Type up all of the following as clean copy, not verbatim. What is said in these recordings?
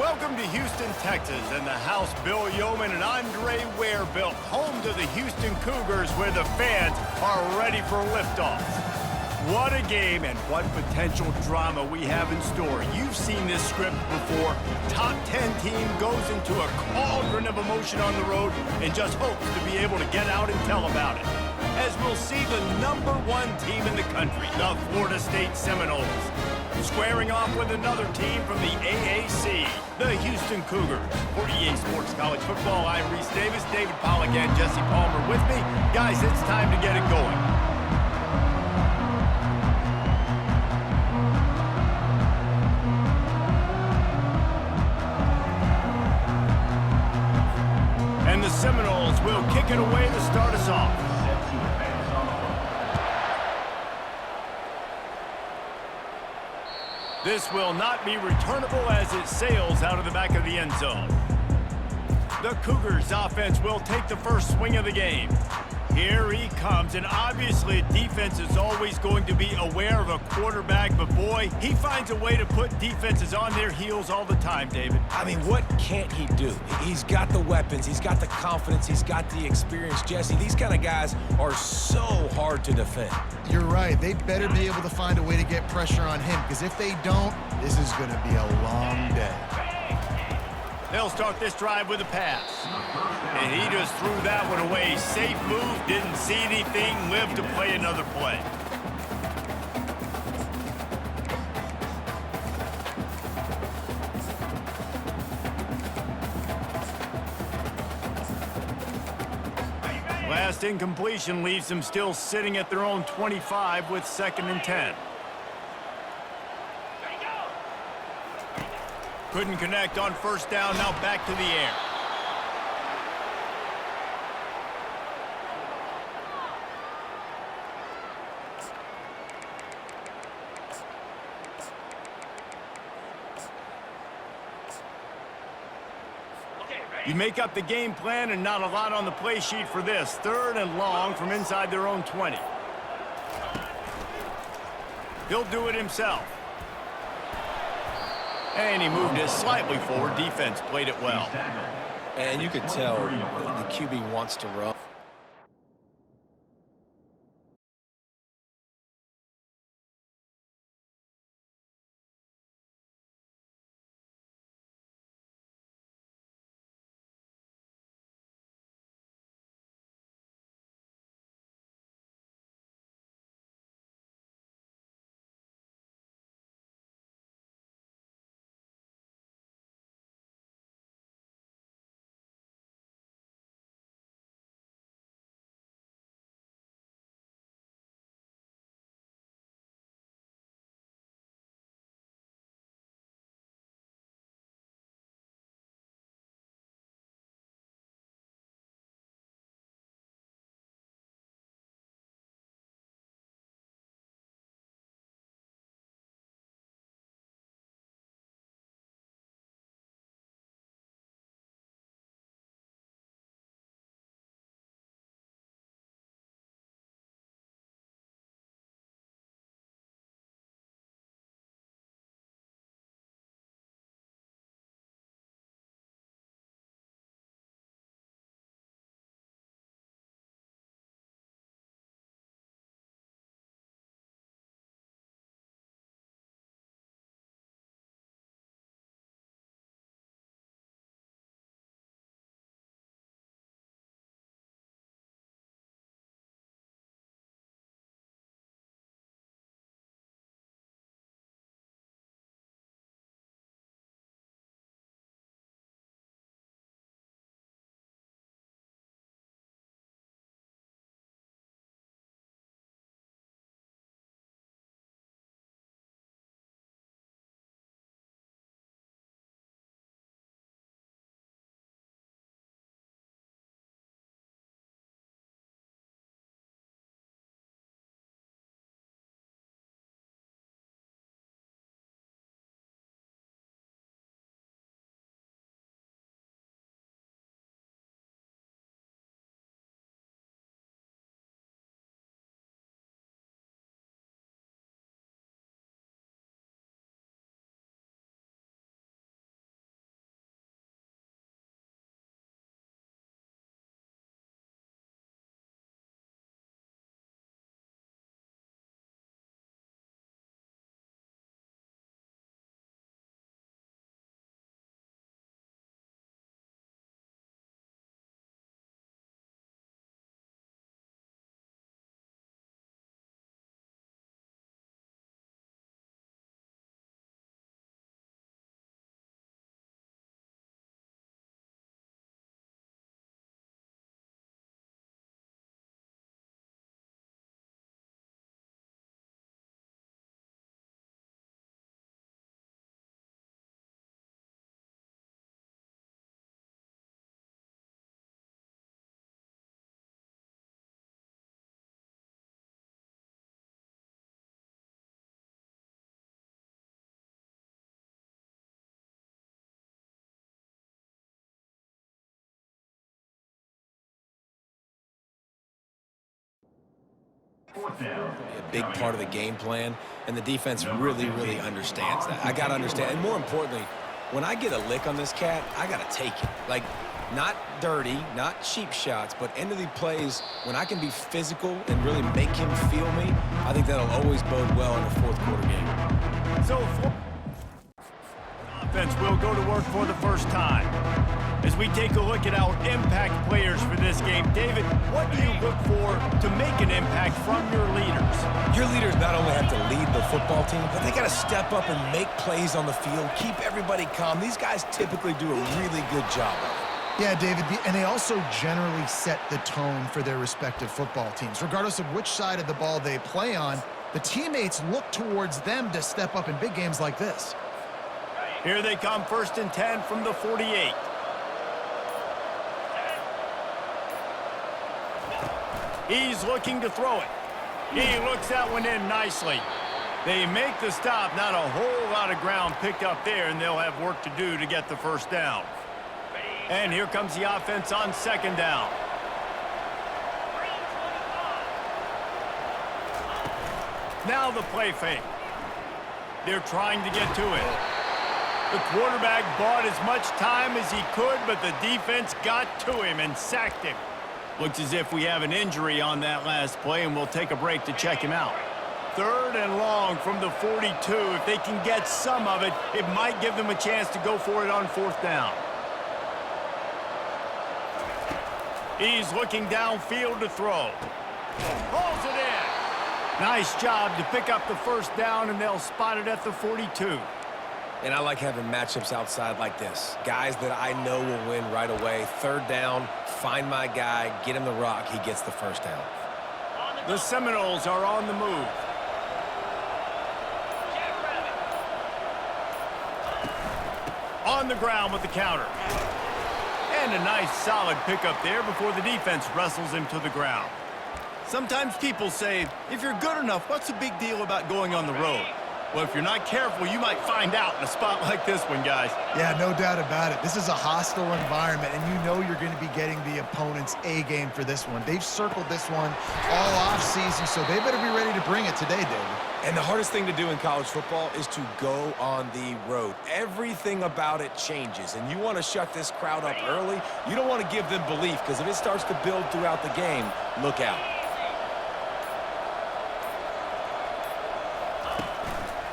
Welcome to Houston, Texas, and the house Bill Yeoman and Andre Ware built, home to the Houston Cougars, where the fans are ready for liftoff. What a game and what potential drama we have in store. You've seen this script before. Top 10 team goes into a cauldron of emotion on the road and just hopes to be able to get out and tell about it. As we'll see the #1 team in the country, the Florida State Seminoles, squaring off with another team from the AAC, the Houston Cougars. For EA Sports College Football, I'm Reese Davis, David Pollack, and Jesse Palmer with me. Guys, it's time to get it going. And the Seminoles will kick it away to start us off. This will not be returnable as it sails out of the back of the end zone. The Cougars offense will take the first swing of the game. Here he comes, and obviously defense is always going to be aware of a quarterback, but boy, he finds a way to put defenses on their heels all the time, David. I mean, what can't he do? He's got the weapons, he's got the confidence, he's got the experience. Jesse, these kind of guys are so hard to defend. You're right. They better be able to find a way to get pressure on him, because if they don't, this is going to be a long day. They'll start this drive with a pass. And he just threw that one away. Safe move, didn't see anything, lived to play another play. Last incompletion leaves them still sitting at their own 25 with 2nd and 10. Couldn't connect on first down, now back to the air. You make up the game plan and not a lot on the play sheet for this. 3rd and long from inside their own 20. He'll do it himself. And he moved it slightly forward. Defense played it well. And you could tell the QB wants to run. A big part of the game plan, and the defense really understands that. I got to understand, and more importantly, when I get a lick on this cat, I got to take it. Like, not dirty, not cheap shots, but end of the plays, when I can be physical and really make him feel me, I think that'll always bode well in a fourth quarter game. So, offense will go to work for the first time. As we take a look at our impact players for this game, David, what do you look for to make an impact from your leaders? Your leaders not only have to lead the football team, but they got to step up and make plays on the field, keep everybody calm. These guys typically do a really good job of it. Yeah, David, and they also generally set the tone for their respective football teams. Regardless of which side of the ball they play on, the teammates look towards them to step up in big games like this. Here they come, 1st and 10 from the 48. He's looking to throw it. He looks that one in nicely. They make the stop, not a whole lot of ground picked up there, and they'll have work to do to get the first down. And here comes the offense on 2nd down. Now the play fake. They're trying to get to it. The quarterback bought as much time as he could, but the defense got to him and sacked him. Looks as if we have an injury on that last play, and we'll take a break to check him out. 3rd and long from the 42. If they can get some of it, it might give them a chance to go for it on 4th down. He's looking downfield to throw. Pulls it in. Nice job to pick up the first down, and they'll spot it at the 42. And I like having matchups outside like this. Guys that I know will win right away. 3rd down, find my guy, get him the rock, he gets the first down. The Seminoles are on the move. On the ground with the counter. And a nice solid pickup there before the defense wrestles him to the ground. Sometimes people say, if you're good enough, what's the big deal about going on the road? Well, if you're not careful, you might find out in a spot like this one, guys. Yeah, no doubt about it. This is a hostile environment, and you know you're going to be getting the opponent's A game for this one. They've circled this one all offseason, so they better be ready to bring it today, David. And the hardest thing to do in college football is to go on the road. Everything about it changes, and you want to shut this crowd up early. You don't want to give them belief, because if it starts to build throughout the game, look out.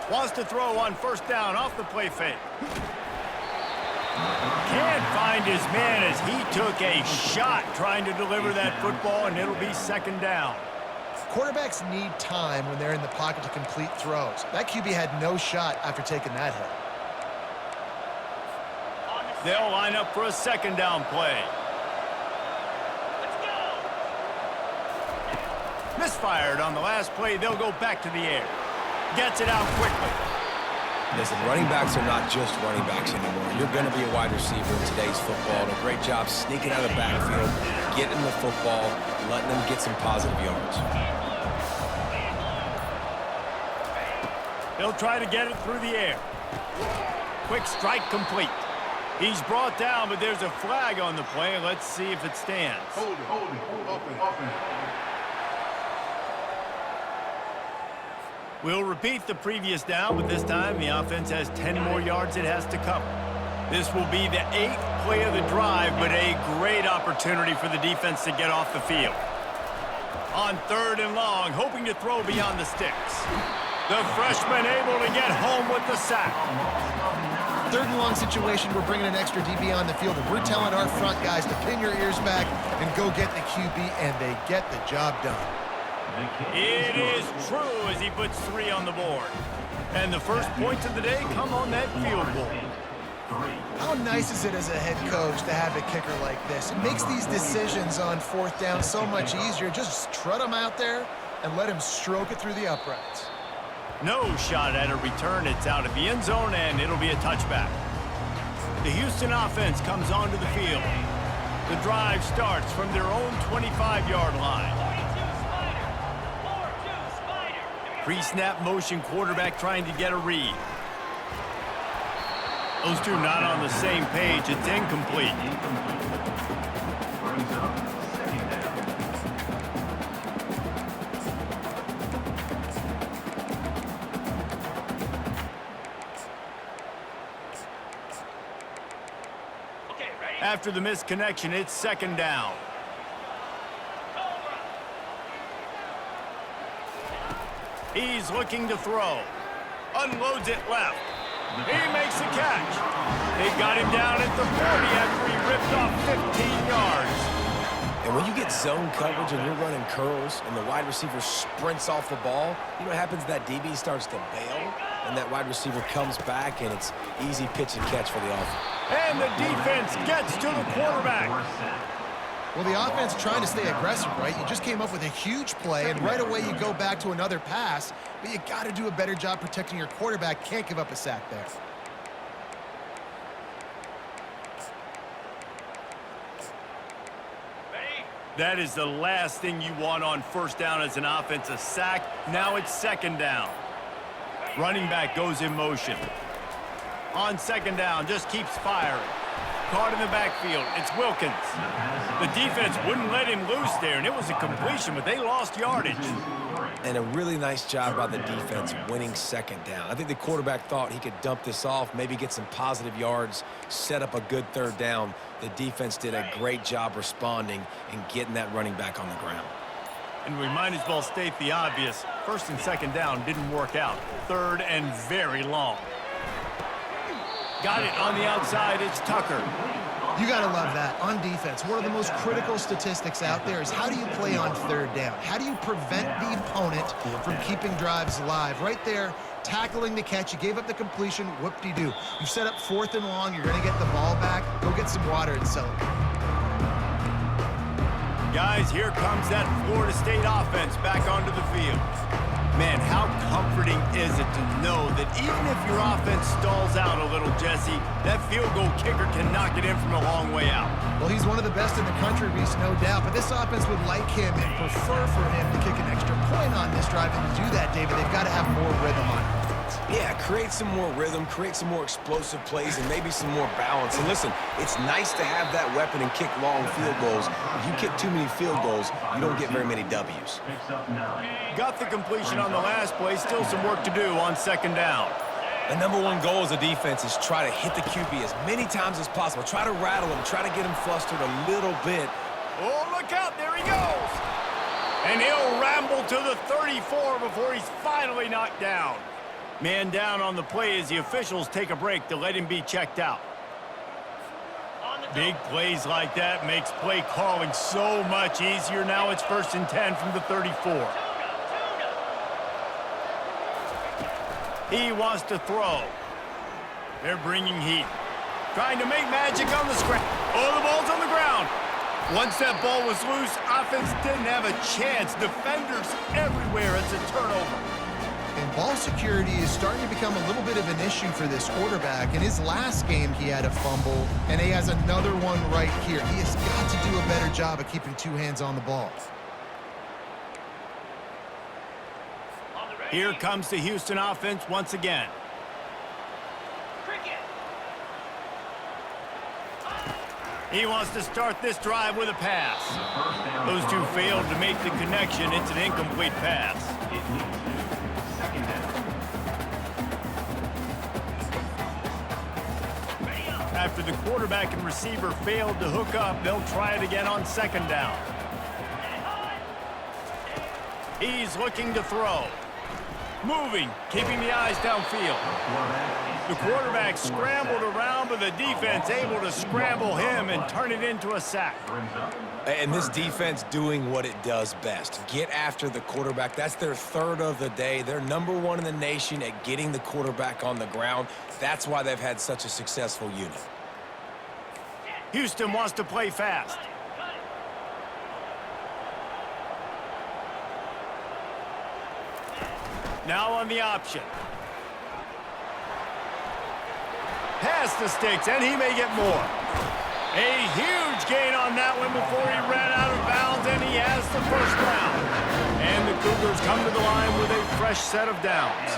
Wants to throw on 1st down off the play fake. Can't find his man as he took a shot trying to deliver that football, and it'll be 2nd down. Quarterbacks need time when they're in the pocket to complete throws. That QB had no shot after taking that hit. They'll line up for a 2nd down play. Misfired on the last play. They'll go back to the air. Gets it out quickly. Listen, running backs are not just running backs anymore. You're going to be a wide receiver in today's football. And a great job sneaking out of the backfield, getting the football, letting them get some positive yards. They'll try to get it through the air. Quick strike complete. He's brought down, but there's a flag on the play. Let's see if it stands. Hold it. Open. We'll repeat the previous down, but this time the offense has 10 more yards it has to cover. This will be the 8th play of the drive, but a great opportunity for the defense to get off the field. On 3rd and long, hoping to throw beyond the sticks. The freshman able to get home with the sack. 3rd and long situation, we're bringing an extra DB on the field, and we're telling our front guys to pin your ears back and go get the QB, and they get the job done. It is true as he puts 3 on the board. And the first points of the day come on that field goal. How nice is it as a head coach to have a kicker like this? It makes these decisions on 4th down so much easier. Just trot him out there and let him stroke it through the uprights. No shot at a return. It's out of the end zone, and it'll be a touchback. The Houston offense comes onto the field. The drive starts from their own 25-yard line. Pre-snap motion quarterback trying to get a read. Those two not on the same page. It's incomplete. After the missed connection, it's second down. He's looking to throw. Unloads it left. He makes the catch. They got him down at the 40 after he ripped off 15 yards. And when you get zone coverage and you're running curls and the wide receiver sprints off the ball, you know what happens? That DB starts to bail, and that wide receiver comes back, and it's easy pitch and catch for the offense. And the defense gets to the quarterback. Well, the offense trying to stay aggressive, right? You just came up with a huge play, and right away you go back to another pass, but you got to do a better job protecting your quarterback. Can't give up a sack there. That is the last thing you want on first down as an offense, a sack. Now it's second down. Running back goes in motion. On second down, just keeps firing. Caught in the backfield, it's Wilkins. The defense wouldn't let him loose there, and it was a completion, but they lost yardage. And a really nice job by the defense winning second down. I think the quarterback thought he could dump this off, maybe get some positive yards, set up a good third down. The defense did a great job responding and getting that running back on the ground. And we might as well state the obvious. First and second down didn't work out. Third and very long. Got it on the outside, it's Tucker. You got to love that. On defense, one of the most critical statistics out there is how do you play on third down? How do you prevent the opponent from keeping drives alive? Right there, tackling the catch. You gave up the completion, whoop-de-doo. You set up fourth and long, you're going to get the ball back. Go get some water and celebrate. Guys, here comes that Florida State offense back onto the field. Man, how comforting is it to know that even if your offense stalls out a little, Jesse, that field goal kicker can knock it in from a long way out. Well, he's one of the best in the country, Reese, no doubt. But this offense would like him and prefer for him to kick an extra point on this drive. And to do that, David, they've got to have more rhythm on it. Yeah, create some more rhythm, create some more explosive plays, and maybe some more balance. And listen, it's nice to have that weapon and kick long field goals. If you kick too many field goals, you don't get very many W's. Got the completion on the last play. Still some work to do on second down. The number one goal as a defense is try to hit the QB as many times as possible. Try to rattle him, try to get him flustered a little bit. Oh, look out, there he goes. And he'll ramble to the 34 before he's finally knocked down. Man down on the play as the officials take a break to let him be checked out. Big plays like that makes play calling so much easier. Now it's first and 10 from the 34. He wants to throw. They're bringing heat. Trying to make magic on the scrap. Oh, the ball's on the ground. Once that ball was loose, offense didn't have a chance. Defenders everywhere. It's a turnover. And ball security is starting to become a little bit of an issue for this quarterback. In his last game, he had a fumble, and he has another one right here. He has got to do a better job of keeping two hands on the ball. Here comes the Houston offense once again. He wants to start this drive with a pass. Those two failed to make the connection. It's an incomplete pass. After the quarterback and receiver failed to hook up, they'll try it again on second down. He's looking to throw. Moving, keeping the eyes downfield. The quarterback scrambled around, but the defense able to scramble him and turn it into a sack. And this defense doing what it does best. Get after the quarterback. That's their third of the day. They're number one in the nation at getting the quarterback on the ground. That's why they've had such a successful unit. Houston wants to play fast. Now on the option. Past the sticks, and he may get more. A huge gain on that one before he ran out of bounds, and he has the first down. And the Cougars come to the line with a fresh set of downs.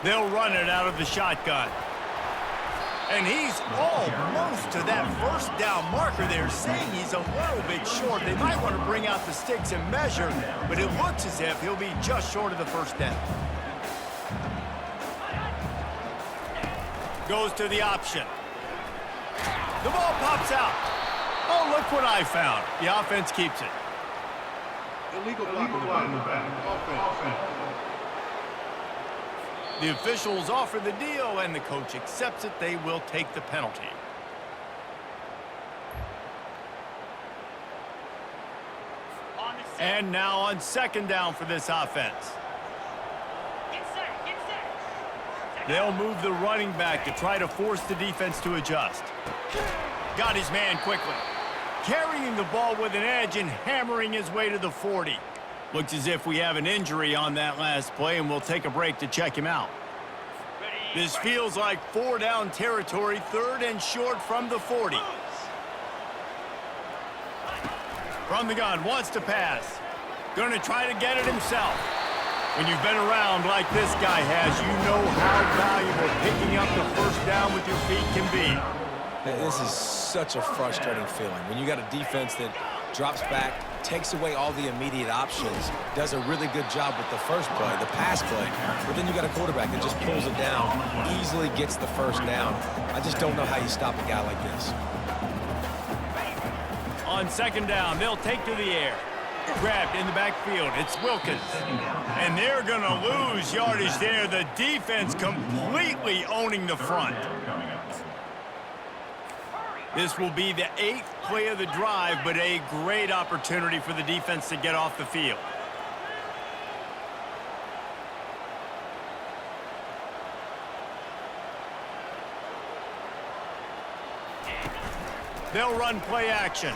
They'll run it out of the shotgun. And he's almost to that first down marker there, saying he's a little bit short. They might want to bring out the sticks and measure, but it looks as if he'll be just short of the first down. Goes to the option. The ball pops out. Oh, look what I found. The offense keeps it. Illegal block in the back. Offense. The officials offer the deal, and the coach accepts it. They will take the penalty. And now on second down for this offense. They'll move the running back to try to force the defense to adjust. Got his man quickly. Carrying the ball with an edge and hammering his way to the 40. Looks as if we have an injury on that last play, and we'll take a break to check him out. This feels like 4-down territory, 3rd and short from the 40. From the gun, wants to pass. Going to try to get it himself. When you've been around like this guy has, you know how valuable picking up the first down with your feet can be. This is such a frustrating feeling. When you got a defense that drops back, takes away all the immediate options, does a really good job with the first play, the pass play, but then you got a quarterback that just pulls it down, easily gets the first down. I just don't know how you stop a guy like this. On second down, they'll take to the air. Grabbed in the backfield. It's Wilkins. And they're going to lose yardage there. The defense completely owning the front. This will be the 8th play of the drive, but a great opportunity for the defense to get off the field. They'll run play action.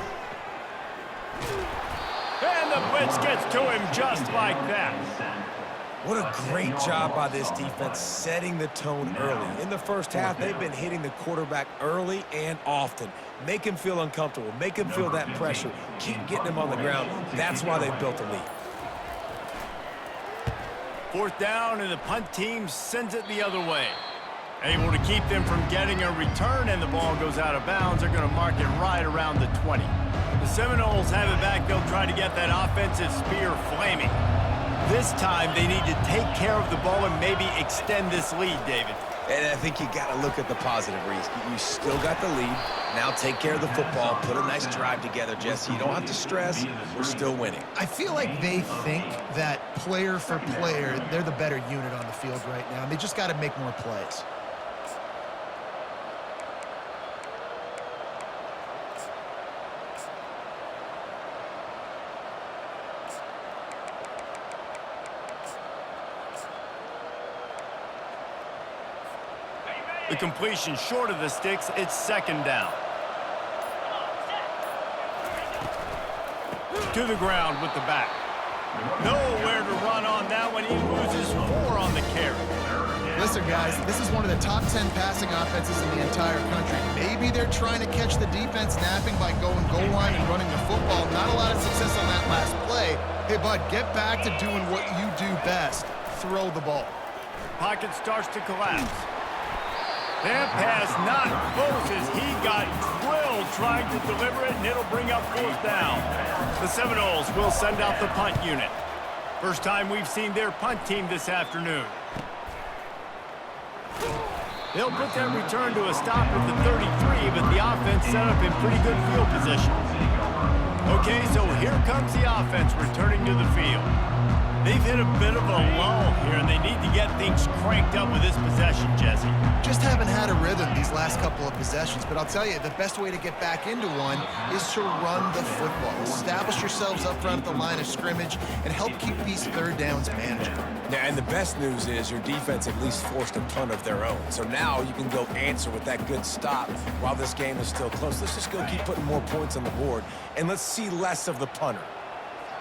And the blitz gets to him just like that. What a great job by this defense setting the tone early. In the first half, they've been hitting the quarterback early and often. Make him feel uncomfortable. Make him feel that pressure. Keep getting him on the ground. That's why they've built a lead. 4th down, and the punt team sends it the other way. Able to keep them from getting a return, and the ball goes out of bounds. They're going to mark it right around the 20. The Seminoles have it back. They'll try to get that offensive spear flaming. This time, they need to take care of the ball and maybe extend this lead, David. And I think you got to look at the positive, Reese. You still got the lead. Now take care of the football. Put a nice drive together, Jesse. You don't have to stress. We're still winning. I feel like they think that player for player, they're the better unit on the field right now. They just got to make more plays. The completion short of the sticks. It's second down. To the ground with the back. Nowhere to run on that one. He loses 4 on the carry. Listen, guys, this is one of the top 10 passing offenses in the entire country. Maybe they're trying to catch the defense napping by going goal line and running the football. Not a lot of success on that last play. Hey, bud, get back to doing what you do best. Throw the ball. Pocket starts to collapse. That pass not close as he got drilled trying to deliver it, and it'll bring up 4th down. The Seminoles will send out the punt unit. First time we've seen their punt team this afternoon. They'll put that return to a stop at the 33, but the offense set up in pretty good field position. Okay, so here comes the offense returning to the field. They've hit a bit of a lull here, and they need to get things cranked up with this possession, Jesse. Just haven't had a rhythm these last couple of possessions, but I'll tell you, the best way to get back into one is to run the football. Establish yourselves up front at the line of scrimmage and help keep these 3rd downs manageable. Yeah, and the best news is your defense at least forced a punt of their own. So now you can go answer with that good stop while this game is still close. Let's just go keep putting more points on the board, and let's see less of the punter.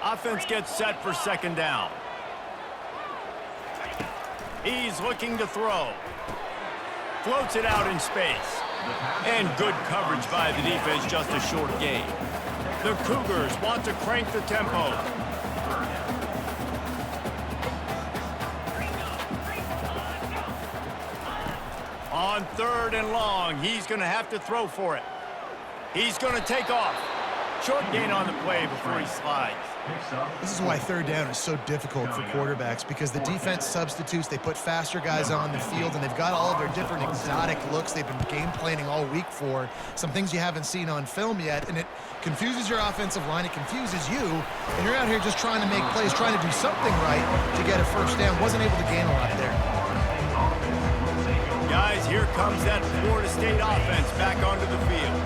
Offense gets set for second down. He's looking to throw. Floats it out in space. And good coverage by the defense, just a short gain. The Cougars want to crank the tempo. On 3rd and long, he's going to have to throw for it. He's going to take off. Short gain on the play before he slides. This is why third down is so difficult for quarterbacks, because the defense substitutes, they put faster guys on the field, and they've got all of their different exotic looks they've been game planning all week for, some things you haven't seen on film yet, and it confuses your offensive line, it confuses you, and you're out here just trying to make plays, trying to do something right to get a first down. Wasn't able to gain a lot there. Guys, here comes that Florida State offense back onto the field.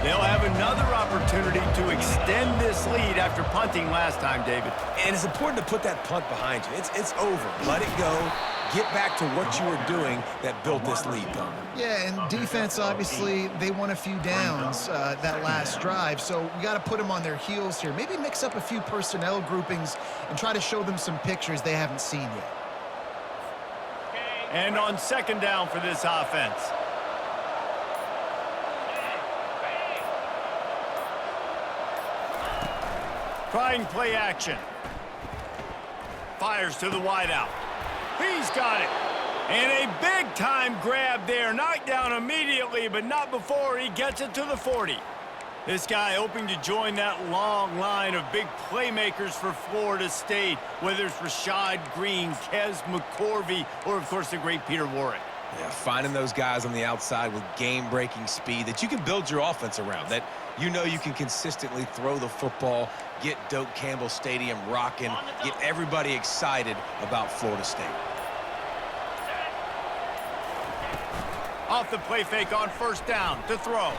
They'll have another opportunity to extend this lead after punting last time, David. And it's important to put that punt behind you. It's over. Let it go. Get back to what you were doing that built this lead, though. Yeah, and defense, obviously, they won a few downs that last drive, so we got to put them on their heels here. Maybe mix up a few personnel groupings and try to show them some pictures they haven't seen yet. And on second down for this offense. Trying play action. Fires to the wideout. He's got it. And a big-time grab there. Knocked down immediately, but not before he gets it to the 40. This guy hoping to join that long line of big playmakers for Florida State, whether it's Rashad Green, Kez McCorvey, or, of course, the great Peter Warrick. Yeah, finding those guys on the outside with game-breaking speed that you can build your offense around, that you know you can consistently throw the football, get Doak Campbell Stadium rocking, get everybody excited about Florida State. Off the play fake on first down to throw.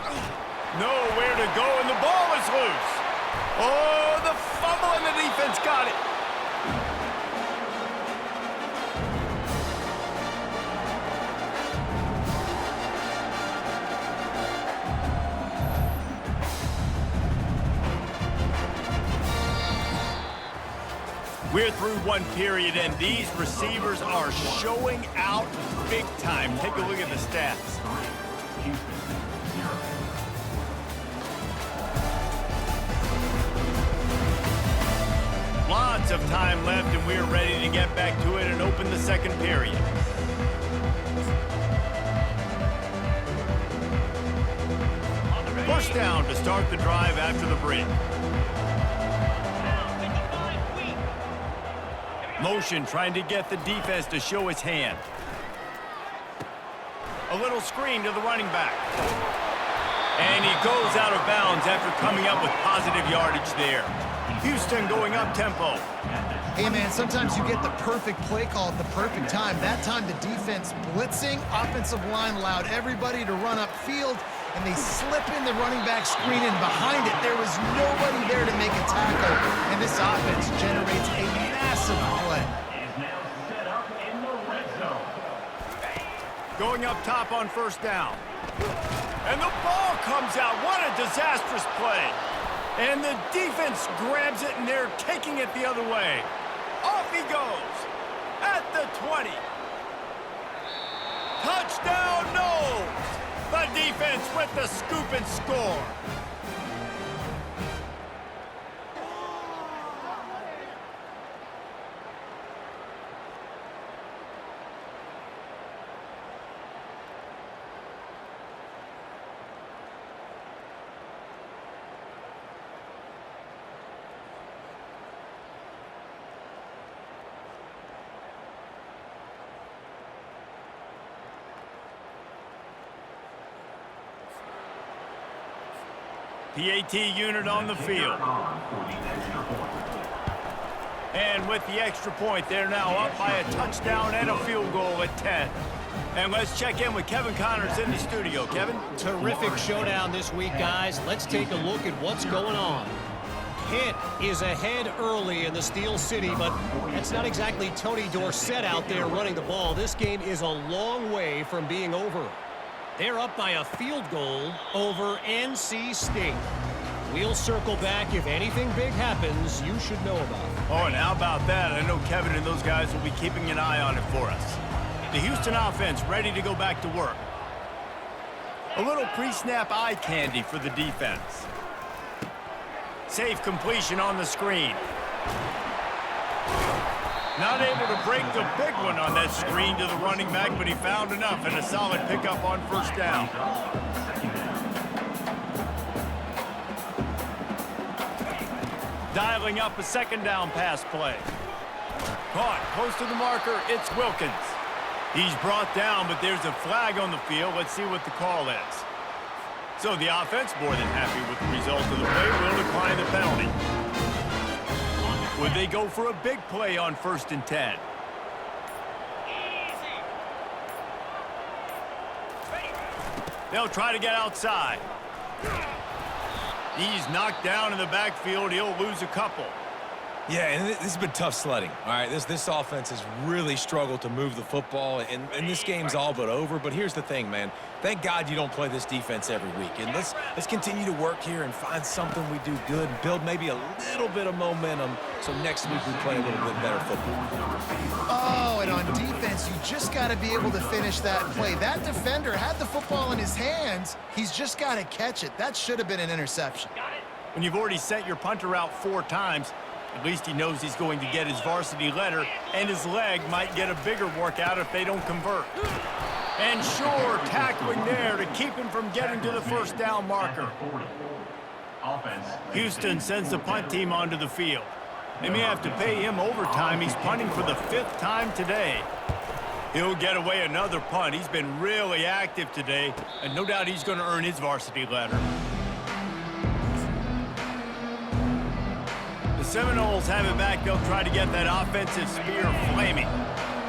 Nowhere to go, and the ball is loose. Oh, the fumble, and the defense got it. We're through one period, and these receivers are showing out big time. Take a look at the stats. Lots of time left, and we're ready to get back to it and open the second period. First down to start the drive after the break. Motion trying to get the defense to show its hand. A little screen to the running back. And he goes out of bounds after coming up with positive yardage there. Houston going up tempo. Hey, man, sometimes you get the perfect play call at the perfect time. That time the defense blitzing, offensive line allowed everybody to run upfield, and they slip in the running back screen, and behind it there was nobody there to make a tackle, and this offense generates a massive play. Going up top on first down. And the ball comes out. What a disastrous play. And the defense grabs it, and they're taking it the other way. Off he goes at the 20. Touchdown, no! The defense with the scoop and score. PAT unit on the field. And with the extra point, they're now up by a touchdown and a field goal at 10. And let's check in with Kevin Connors in the studio. Kevin? Terrific showdown this week, guys. Let's take a look at what's going on. Pitt is ahead early in the Steel City, but that's not exactly Tony Dorsett out there running the ball. This game is a long way from being over. They're up by a field goal over NC State. We'll circle back. If anything big happens, you should know about it. Oh, and how about that? I know Kevin and those guys will be keeping an eye on it for us. The Houston offense ready to go back to work. A little pre-snap eye candy for the defense. Safe completion on the screen. Not able to break the big one on that screen to the running back, but he found enough and a solid pickup on first down. Dialing up a second down pass play. Caught close to the marker, it's Wilkins. He's brought down, but there's a flag on the field. Let's see what the call is. So the offense, more than happy with the result of the play, will decline the penalty. Would they go for a big play on 1st and 10? They'll try to get outside. He's knocked down in the backfield. He'll lose a couple. Yeah, and this has been tough sledding. All right, this offense has really struggled to move the football, and this game's all but over. But here's the thing, man. Thank God you don't play this defense every week. And let's continue to work here and find something we do good and build maybe a little bit of momentum so next week we play a little bit better football. Oh, and on defense, you just got to be able to finish that play. That defender had the football in his hands. He's just got to catch it. That should have been an interception. When you've already sent your punter out 4 times, at least he knows he's going to get his varsity letter, and his leg might get a bigger workout if they don't convert. And sure, tackling there to keep him from getting to the 1st down marker. Houston sends the punt team onto the field. They may have to pay him overtime. He's punting for the 5th time today. He'll get away another punt. He's been really active today, and no doubt he's going to earn his varsity letter. The Seminoles have it back. They'll try to get that offensive spear flaming.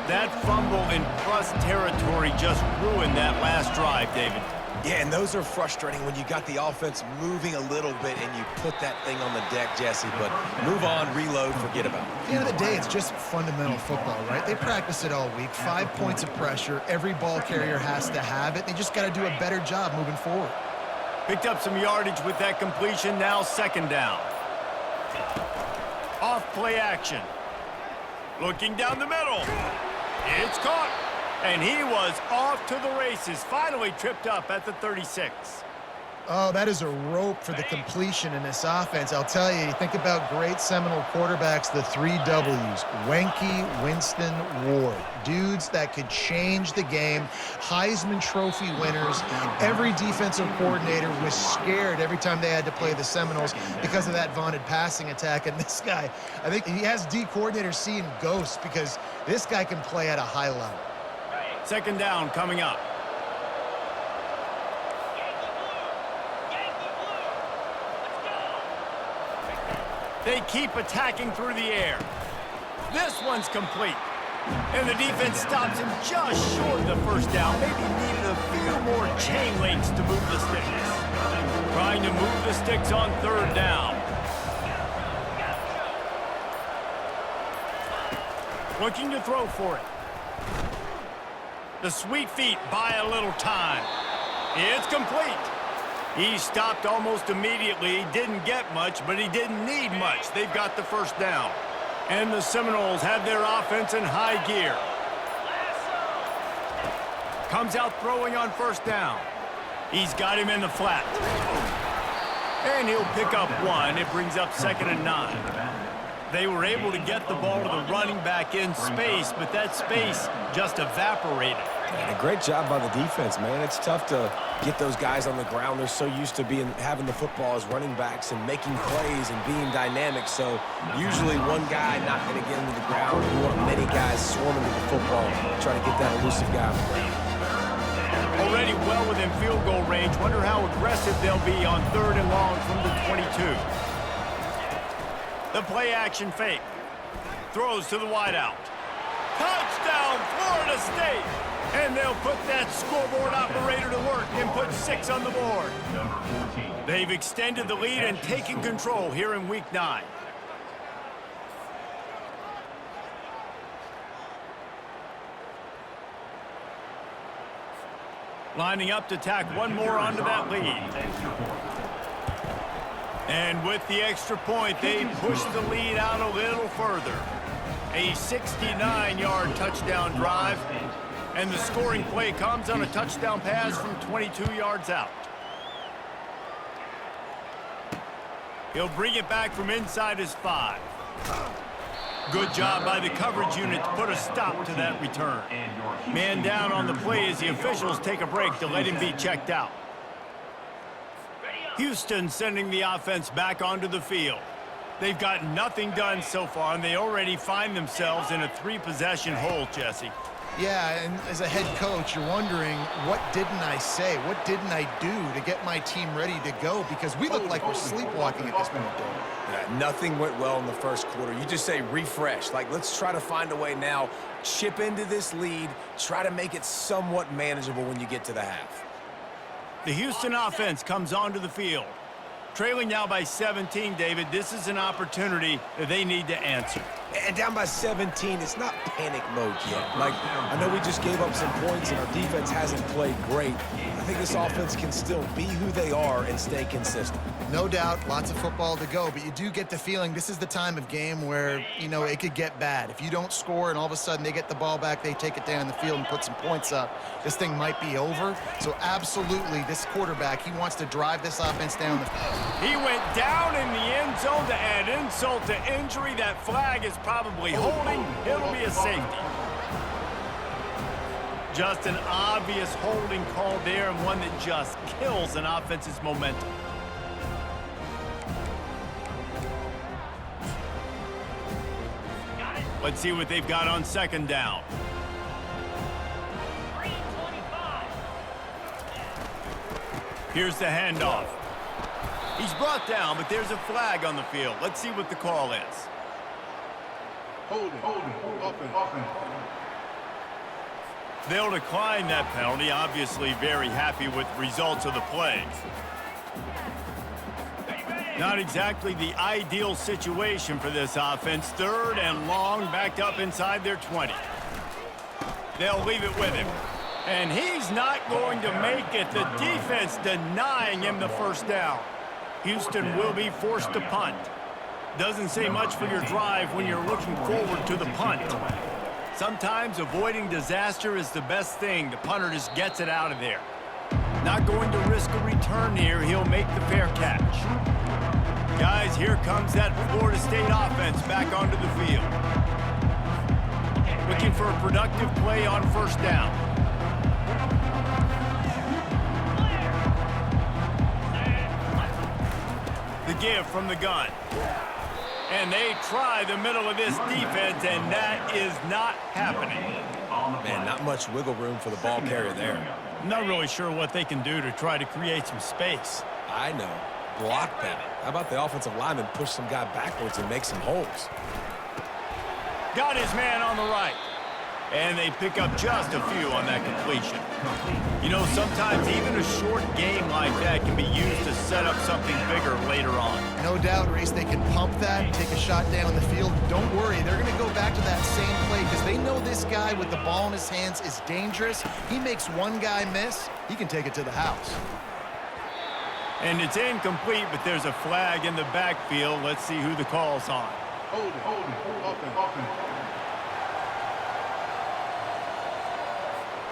That fumble in plus territory just ruined that last drive, David. Yeah, and those are frustrating when you got the offense moving a little bit and you put that thing on the deck, Jesse. But move on, reload, forget about it. At the end of the day, it's just fundamental football, right? They practice it all week. 5 points of pressure. Every ball carrier has to have it. They just got to do a better job moving forward. Picked up some yardage with that completion. Now 2nd down. Off play action. Looking down the middle. It's caught. And he was off to the races. Finally tripped up at the 36. Oh, that is a rope for the completion in this offense. I'll tell you, you think about great Seminole quarterbacks, the 3 W's. Wenke, Winston, Ward. Dudes that could change the game. Heisman Trophy winners. Every defensive coordinator was scared every time they had to play the Seminoles because of that vaunted passing attack. And this guy, I think he has D coordinators seeing ghosts because this guy can play at a high level. 2nd down coming up. They keep attacking through the air. This one's complete. And the defense stops him just short of the 1st down. Maybe needed a few more chain links to move the sticks. Trying to move the sticks on 3rd down. Looking to throw for it. The sweet feet buy a little time. It's complete. He stopped almost immediately. He didn't get much, but he didn't need much. They've got the 1st down. And the Seminoles have their offense in high gear. Comes out throwing on 1st down. He's got him in the flat. And he'll pick up 1. It brings up 2nd and 9. They were able to get the ball to the running back in space, but that space just evaporated. And a great job by the defense, man. It's tough to get those guys on the ground. They're so used to having the football as running backs and making plays and being dynamic. So usually one guy not going to get into the ground. You want many guys swarming to the football, trying to get that elusive guy on the ground. Already well within field goal range. Wonder how aggressive they'll be on 3rd and long from the 22. The play action fake. Throws to the wideout. Touchdown, Florida State! And they'll put that scoreboard operator to work and put 6 on the board. They've extended the lead and taken control here in Week 9. Lining up to tack one more onto that lead. And with the extra point, they push the lead out a little further. A 69-yard touchdown drive. And the scoring play comes on a touchdown pass from 22 yards out. He'll bring it back from inside his 5. Good job by the coverage unit to put a stop to that return. Man down on the play as the officials take a break to let him be checked out. Houston sending the offense back onto the field. They've gotten nothing done so far, and they already find themselves in a 3-possession hole, Jesse. Yeah, and as a head coach, you're wondering, what didn't I say? What didn't I do to get my team ready to go? Because we look like we're sleepwalking at this point, Dave. Yeah, nothing went well in the first quarter. You just say refresh. Like, let's try to find a way now, chip into this lead, try to make it somewhat manageable when you get to the half. The Houston offense comes onto the field. Trailing now by 17, David, this is an opportunity that they need to answer. And down by 17, it's not panic mode yet. Like, I know we just gave up some points and our defense hasn't played great. I think this offense can still be who they are and stay consistent. No doubt, lots of football to go, but you do get the feeling this is the time of game where, you know, it could get bad. If you don't score and all of a sudden they get the ball back, they take it down the field and put some points up, this thing might be over. So absolutely, this quarterback, he wants to drive this offense down the field. He went down in the end zone to add insult to injury. That flag is probably holding. It'll be a safety. Just an obvious holding call there, and one that just kills an offense's momentum. Let's see what they've got on second down. Here's the handoff. He's brought down, but there's a flag on the field. Let's see what the call is. Holding, offense. They'll decline that penalty. Obviously very happy with the results of the play. Not exactly the ideal situation for this offense. 3rd and long, backed up inside their 20. They'll leave it with him. And he's not going to make it. The defense denying him the first down. Houston will be forced to punt. Doesn't say much for your drive when you're looking forward to the punt. Sometimes avoiding disaster is the best thing. The punter just gets it out of there. Not going to risk a return here. He'll make the fair catch. Guys, here comes that Florida State offense back onto the field. Looking for a productive play on first down. The give from the gun. And they try the middle of this defense, and that is not happening. Man, not much wiggle room for the ball carrier there. I'm not really sure what they can do to try to create some space. I know. Block that. How about the offensive lineman push some guy backwards and make some holes? Got his man on the right. And they pick up just a few on that completion. You know, sometimes even a short game like that can be used to set up something bigger later on. No doubt, Reese, they can pump that and take a shot down the field. Don't worry, they're going to go back to that same play because they know this guy with the ball in his hands is dangerous. He makes one guy miss, he can take it to the house. And it's incomplete, but there's a flag in the backfield. Let's see who the call's on. Holding, offense.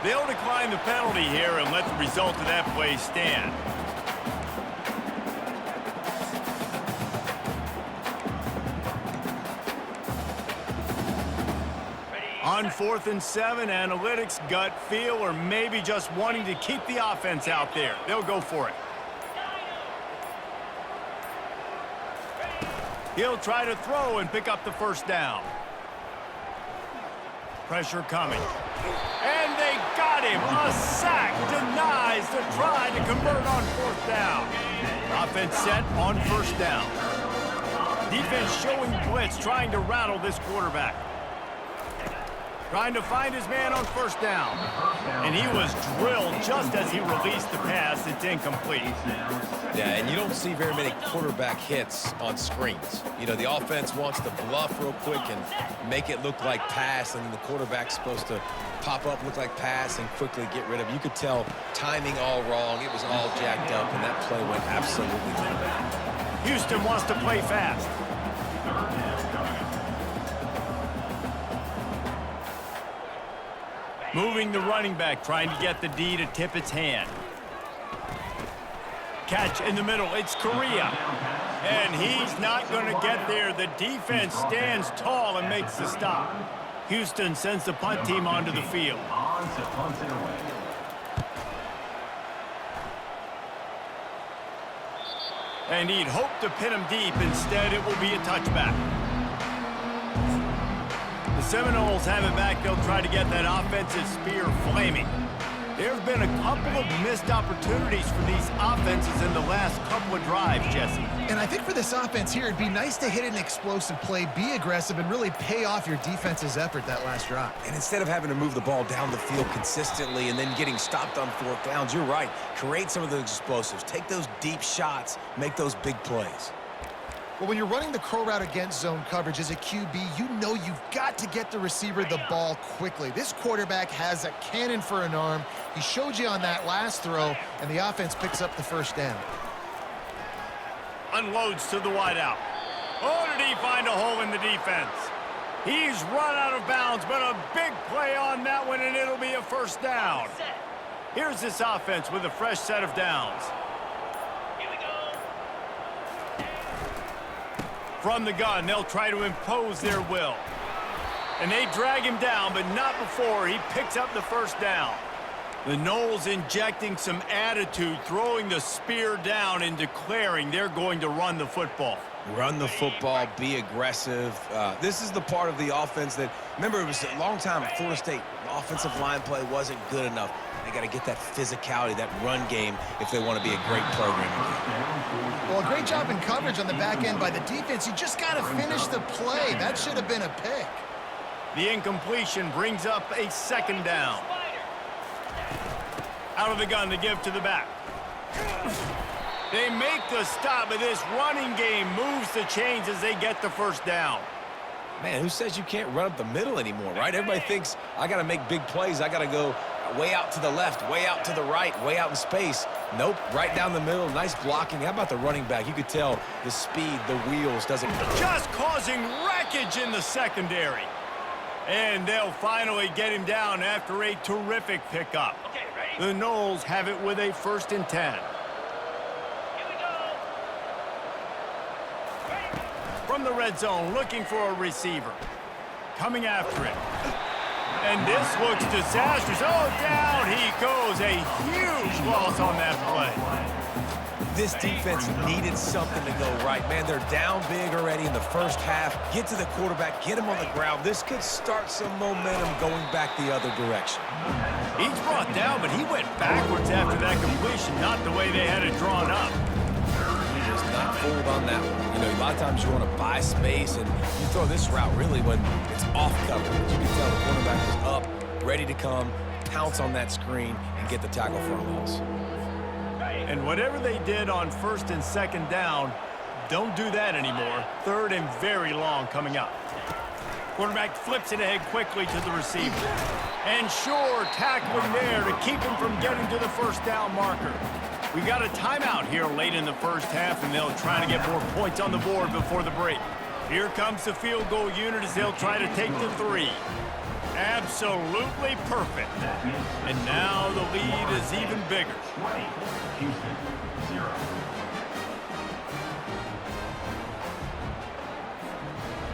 They'll decline the penalty here and let the result of that play stand. On 4th and 7, analytics, gut feel, or maybe just wanting to keep the offense out there. They'll go for it. He'll try to throw and pick up the first down. Pressure coming. And they got him. A sack denies the try to convert on 4th down. Offense set on 1st down. Defense showing blitz, trying to rattle this quarterback. Trying to find his man on 1st down. And he was drilled just as he released the pass. It's incomplete. Yeah, and you don't see very many quarterback hits on screens. You know, the offense wants to bluff real quick and make it look like pass, and then the quarterback's supposed to pop up, look like pass, and quickly get rid of it. You could tell timing all wrong. It was all jacked up, and that play went absolutely nowhere. Houston wants to play fast. Moving the running back, trying to get the D to tip its hand. Catch in the middle, it's Correa. And he's not going to get there. The defense stands tall and makes the stop. Houston sends the punt team onto the field. And he'd hoped to pin him deep. Instead, it will be a touchback. The Seminoles have it back. They'll try to get that offensive spear flaming. There have been a couple of missed opportunities for these offenses in the last couple of drives, Jesse. And I think for this offense here, it'd be nice to hit an explosive play, be aggressive, and really pay off your defense's effort that last drive. And instead of having to move the ball down the field consistently and then getting stopped on fourth downs, you're right. Create some of those explosives. Take those deep shots. Make those big plays. Well, when you're running the curl route against zone coverage as a QB, you know you've got to get the receiver the ball quickly. This quarterback has a cannon for an arm. He showed you on that last throw, and the offense picks up the first down. Unloads to the wideout. Oh, did he find a hole in the defense? He's run out of bounds, but a big play on that one, and it'll be a first down. Here's this offense with a fresh set of downs. From the gun, they'll try to impose their will. And they drag him down, but not before he picks up the first down. The Noles injecting some attitude, throwing the spear down and declaring they're going to run the football. Run the football, be aggressive. This is the part of the offense that, remember, it was a long time at Florida State. The offensive line play wasn't good enough. They got to get that physicality, that run game, if they want to be a great program again. Well, a great job in coverage on the back end by the defense. You just got to finish the play. That should have been a pick. The incompletion brings up a second down. Out of the gun to give to the back. They make the stop, but this running game moves the chains as they get the first down. Man, who says you can't run up the middle anymore, right? Everybody thinks I got to make big plays. I got to go way out to the left, way out to the right, way out in space. Nope, right down the middle. Nice blocking. How about the running back? You could tell the speed, the wheels doesn't... Just causing wreckage in the secondary. And they'll finally get him down after a terrific pickup. The Noles have it with a 1st and 10. From the red zone, looking for a receiver. Coming after it. And this looks disastrous. Oh, down he goes. A huge loss on that play. This defense needed something to go right. Man, they're down big already in the first half. Get to the quarterback, get him on the ground. This could start some momentum going back the other direction. He's brought down, but he went backwards after that completion, not the way they had it drawn up. He was not fooled on that one. You know, a lot of times you want to buy space, and you throw this route really when it's off coverage. You can tell the quarterback was up, ready to come, pounce on that screen, and get the tackle for a loss. And whatever they did on 1st and 2nd down, don't do that anymore. 3rd and very long coming up. Quarterback flips it ahead quickly to the receiver. And sure, tackling there to keep him from getting to the first down marker. We got a timeout here late in the first half, and they'll try to get more points on the board before the break. Here comes the field goal unit as they'll try to take the 3. Absolutely perfect. And now the lead is even bigger.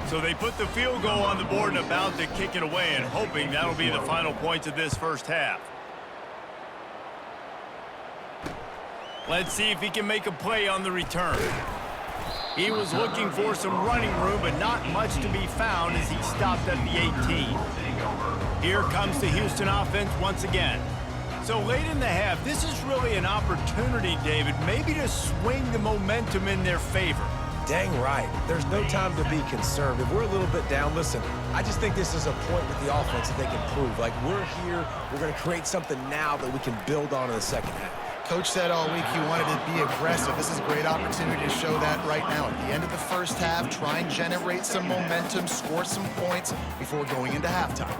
So they put the field goal on the board and about to kick it away, and hoping that'll be the final points of this first half. Let's see if he can make a play on the return. He was looking for some running room, but not much to be found as he stopped at the 18. Here comes the Houston offense once again. So late in the half, this is really an opportunity, David, maybe to swing the momentum in their favor. Dang right. There's no time to be conservative. We're a little bit down. Listen, I just think this is a point with the offense that they can prove. Like, we're here, we're going to create something now that we can build on in the second half. Coach said all week he wanted to be aggressive. This is a great opportunity to show that right now. At the end of the first half, try and generate some momentum, score some points before going into halftime.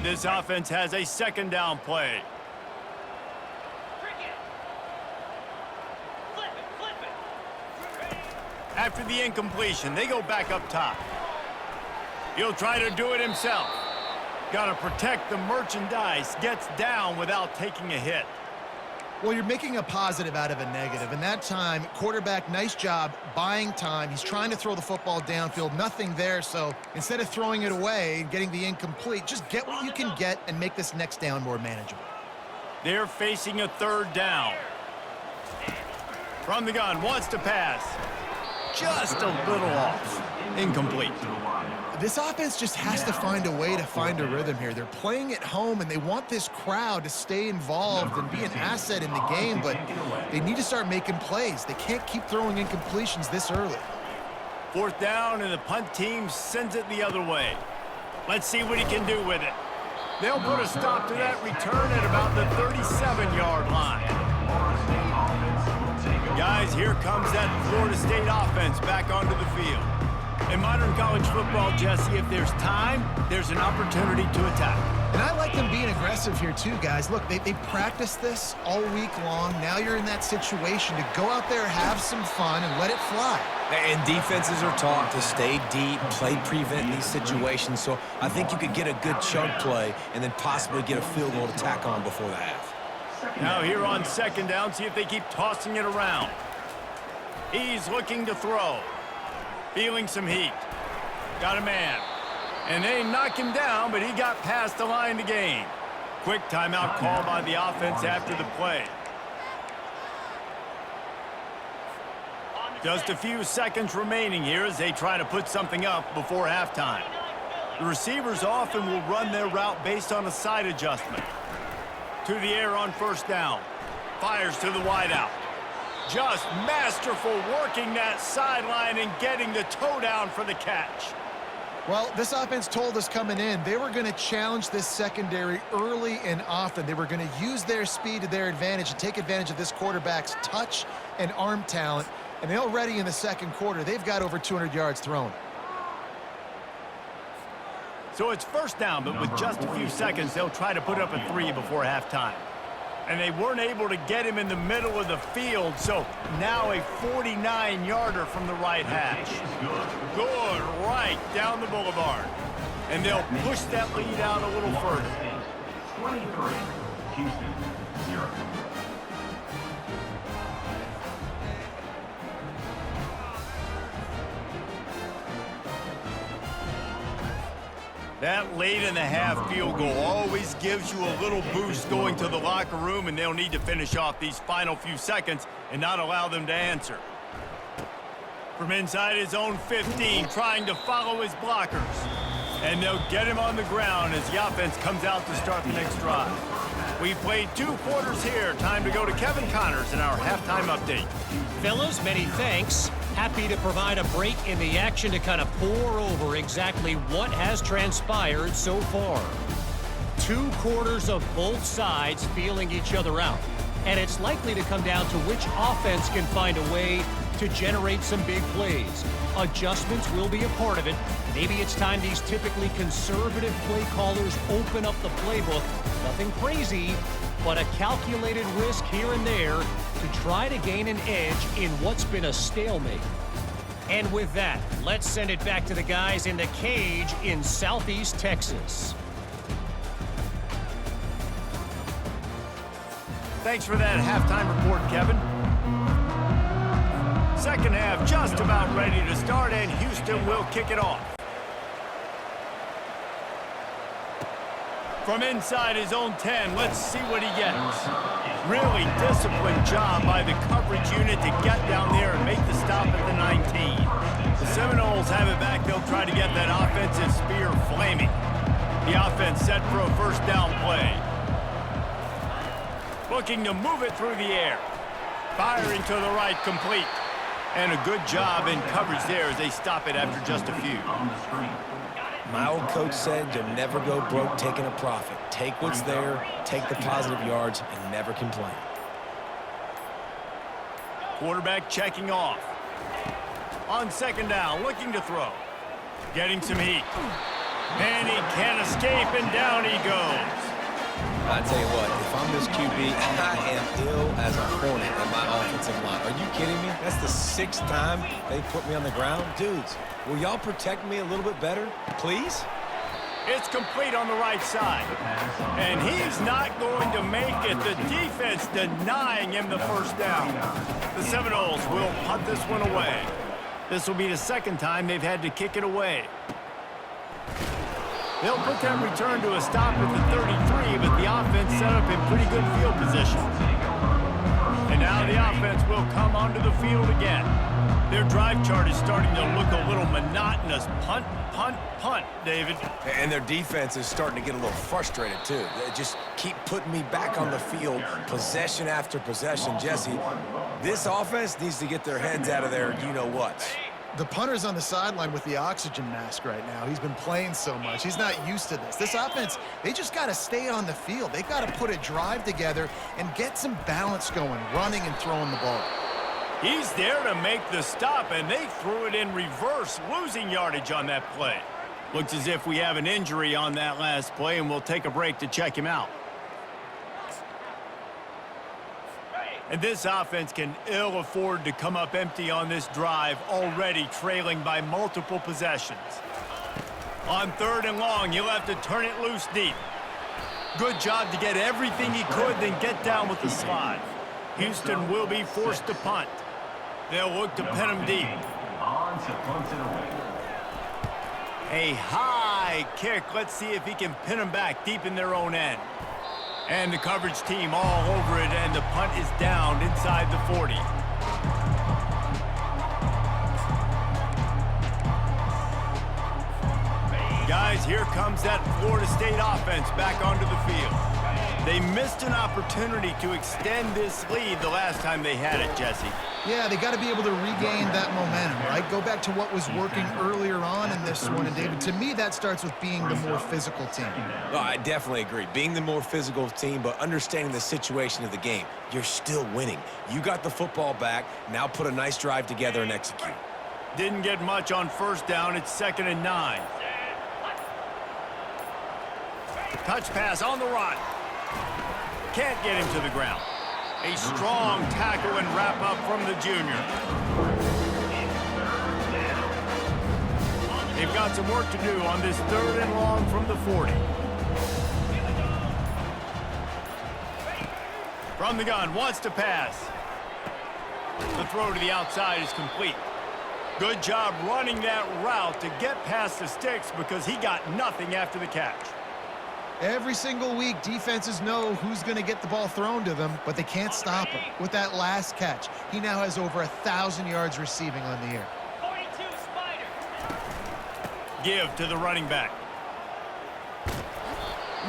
This offense has a 2nd down play. After the incompletion, they go back up top. He'll try to do it himself. Got to protect the merchandise. Gets down without taking a hit. Well, you're making a positive out of a negative. And that time, quarterback, nice job buying time. He's trying to throw the football downfield. Nothing there. So instead of throwing it away and getting the incomplete, just get what you can get and make this next down more manageable. They're facing a 3rd down. From the gun, wants to pass. Just a little off. Incomplete. This offense just has to find a way to find a rhythm here. They're playing at home, and they want this crowd to stay involved and be an asset in the game, but they need to start making plays. They can't keep throwing incompletions this early. 4th down, and the punt team sends it the other way. Let's see what he can do with it. They'll put a stop to that return at about the 37-yard line. Guys, here comes that Florida State offense back onto the field. In modern college football, Jesse, if there's time, there's an opportunity to attack. And I like them being aggressive here too, guys. Look, they practiced this all week long. Now you're in that situation to go out there, have some fun, and let it fly. And defenses are taught to stay deep, play prevent in these situations. So I think you could get a good chunk play and then possibly get a field goal to tack on before the half. Now here on 2nd down, see if they keep tossing it around. He's looking to throw. Feeling some heat. Got a man. And they knock him down, but he got past the line to gain. Quick timeout call by the offense after the play. Just a few seconds remaining here as they try to put something up before halftime. The receivers often will run their route based on a side adjustment. To the air on 1st down. Fires to the wideout. Just masterful working that sideline and getting the toe down for the catch. Well, this offense told us coming in they were going to challenge this secondary early and often. They were going to use their speed to their advantage and take advantage of this quarterback's touch and arm talent. And already in the 2nd quarter, they've got over 200 yards thrown. So it's 1st down, but with just a few seconds, they'll try to put up a 3 before halftime. And they weren't able to get him in the middle of the field, so now a 49-yarder from the right hash. Good, right down the boulevard. And they'll push that lead out a little further. 23, Houston, 0. That late in the half field goal always gives you a little boost going to the locker room, and they'll need to finish off these final few seconds and not allow them to answer. From inside his own 15, trying to follow his blockers. And they'll get him on the ground as the offense comes out to start the next drive. We've played 2 quarters here. Time to go to Kevin Connors in our halftime update. Fellas, many thanks. Happy to provide a break in the action to kind of pour over exactly what has transpired so far. 2 quarters of both sides feeling each other out. And it's likely to come down to which offense can find a way to generate some big plays. Adjustments will be a part of it. Maybe it's time these typically conservative play callers open up the playbook. Nothing crazy, but a calculated risk here and there to try to gain an edge in what's been a stalemate. And with that, let's send it back to the guys in the cage in Southeast Texas. Thanks for that halftime report, Kevin. 2nd half just about ready to start, and Houston will kick it off. From inside his own 10, let's see what he gets. Really disciplined job by the coverage unit to get down there and make the stop at the 19. The Seminoles have it back. They'll try to get that offensive spear flaming. The offense set for a 1st down play. Looking to move it through the air. Firing to the right, complete. And a good job in coverage there as they stop it after just a few. My old coach said you'll never go broke taking a profit. Take what's there, take the positive yards, and never complain. Quarterback checking off. On 2nd down, looking to throw. Getting some heat. And he can't escape, and down he goes. I tell you what, if I'm this QB, I am ill as a hornet in my offensive line. Are you kidding me? That's the 6th time they put me on the ground. Dudes, will y'all protect me a little bit better, please? It's complete on the right side. And he's not going to make it. The defense denying him the 1st down. The Seminoles will punt this one away. This will be the 2nd time they've had to kick it away. They'll put that return to a stop at the 33, but the offense set up in pretty good field position. And And now the offense will come onto the field again. Their drive chart is starting to look a little monotonous. Punt, punt, punt, David. And their defense is starting to get a little frustrated, too. They just keep putting me back on the field, possession after possession. Jesse, this offense needs to get their heads out of their you-know-whats. The punter's on the sideline with the oxygen mask right now. He's been playing so much. He's not used to this. This offense, they just got to stay on the field. They got to put a drive together and get some balance going, running and throwing the ball. He's there to make the stop, and they threw it in reverse, losing yardage on that play. Looks as if we have an injury on that last play, and we'll take a break to check him out. And this offense can ill afford to come up empty on this drive, already trailing by multiple possessions. On 3rd and long, he'll have to turn it loose deep. Good job to get everything he could, then get down with the slide. Houston will be forced to punt. They'll look to pin him deep. On to punt it away. A high kick. Let's see if he can pin him back deep in their own end. And the coverage team all over it, and the punt is down inside the 40. Guys, here comes that Florida State offense back onto the field. They missed an opportunity to extend this lead the last time they had it, Jesse. Yeah, they got to be able to regain that momentum, right? Go back to what was working earlier on in this one. And, David, to me, that starts with being the more physical team. No, I definitely agree. Being the more physical team, but understanding the situation of the game. You're still winning. You got the football back. Now put a nice drive together and execute. Didn't get much on 1st down. It's 2nd and 9. Touch pass on the run. Can't get him to the ground. A strong tackle and wrap up from the junior. They've got some work to do on this 3rd and long from the 40. From the gun, wants to pass. The throw to the outside is complete. Good job running that route to get past the sticks because he got nothing after the catch. Every single week, defenses know who's going to get the ball thrown to them, but they can't stop him. With that last catch, he now has over 1,000 yards receiving on the year. 42 Spider. Give to the running back.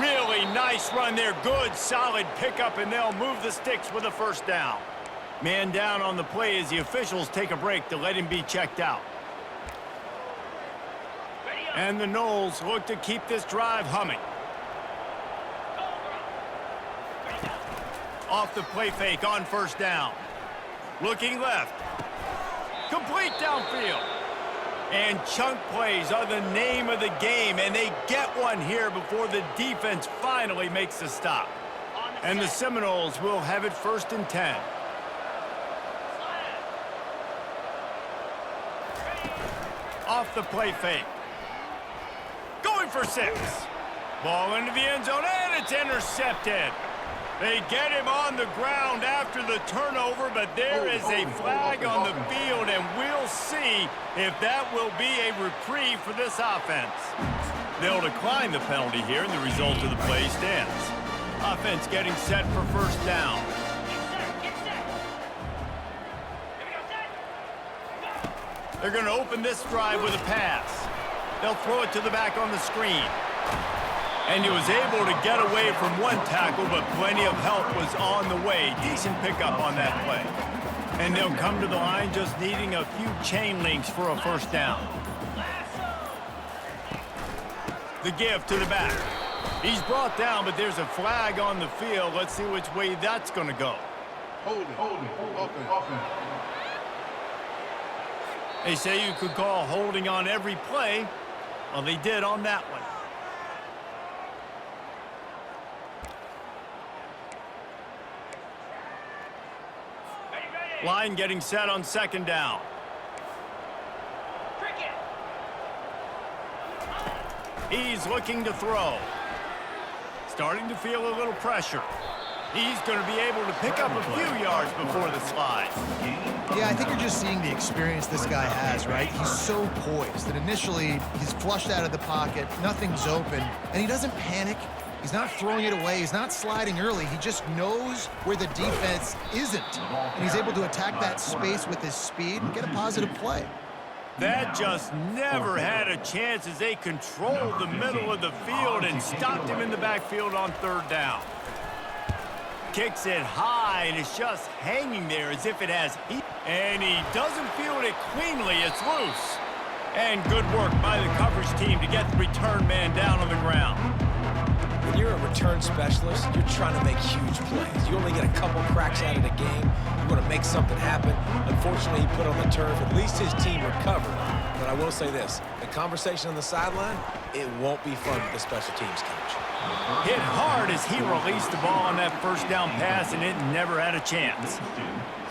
Really nice run there. Good, solid pickup, and they'll move the sticks with a 1st down. Man down on the play as the officials take a break to let him be checked out. And the Noles look to keep this drive humming. Off the play fake on 1st down. Looking left. Complete downfield. And chunk plays are the name of the game, and they get one here before the defense finally makes the stop. And the Seminoles will have it 1st and 10. Off the play fake. Going for 6. Ball into the end zone, and it's intercepted. They get him on the ground after the turnover, but there is a flag on the field, and we'll see if that will be a reprieve for this offense. They'll decline the penalty here, and the result of the play stands. Offense getting set for 1st down. They're going to open this drive with a pass. They'll throw it to the back on the screen. And he was able to get away from one tackle, but plenty of help was on the way. Decent pickup on that play. And they'll come to the line just needing a few chain links for a 1st down. The give to the back. He's brought down, but there's a flag on the field. Let's see which way that's going to go. Hold it. Offense. They say you could call holding on every play. Well, they did on that one. Line getting set on 2nd down. He's looking to throw. Starting to feel a little pressure. He's going to be able to pick up a few yards before the slide. Yeah, I think you're just seeing the experience this guy has, right? He's so poised that initially he's flushed out of the pocket, nothing's open, and he doesn't panic. He's not throwing it away. He's not sliding early. He just knows where the defense isn't. And he's able to attack that space with his speed and get a positive play. That just never had a chance as they controlled the middle of the field and stopped him in the backfield on third down. Kicks it high, and it's just hanging there as if it has heat. And he doesn't field it cleanly. It's loose. And good work by the coverage team to get the return man down on the ground. When you're a return specialist, you're trying to make huge plays. You only get a couple cracks at it a game. You want to make something happen. Unfortunately, he put on the turf. At least his team recovered. But I will say this, the conversation on the sideline, it won't be fun with the special teams coach. Hit hard as he released the ball on that first down pass, and it never had a chance.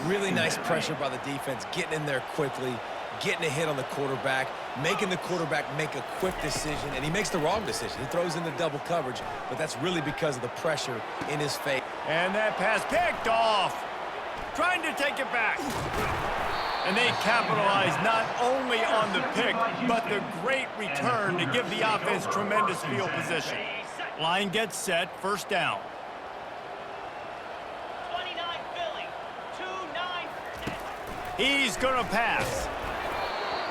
Really nice pressure by the defense, getting in there quickly, getting a hit on the quarterback, making the quarterback make a quick decision, and he makes the wrong decision. He throws into double coverage, but that's really because of the pressure in his face. And that pass picked off. Trying to take it back. And they capitalize not only on the pick, but the great return to give the offense tremendous field position. Line gets set, first down. 29 Philly, 2-9. He's going to pass.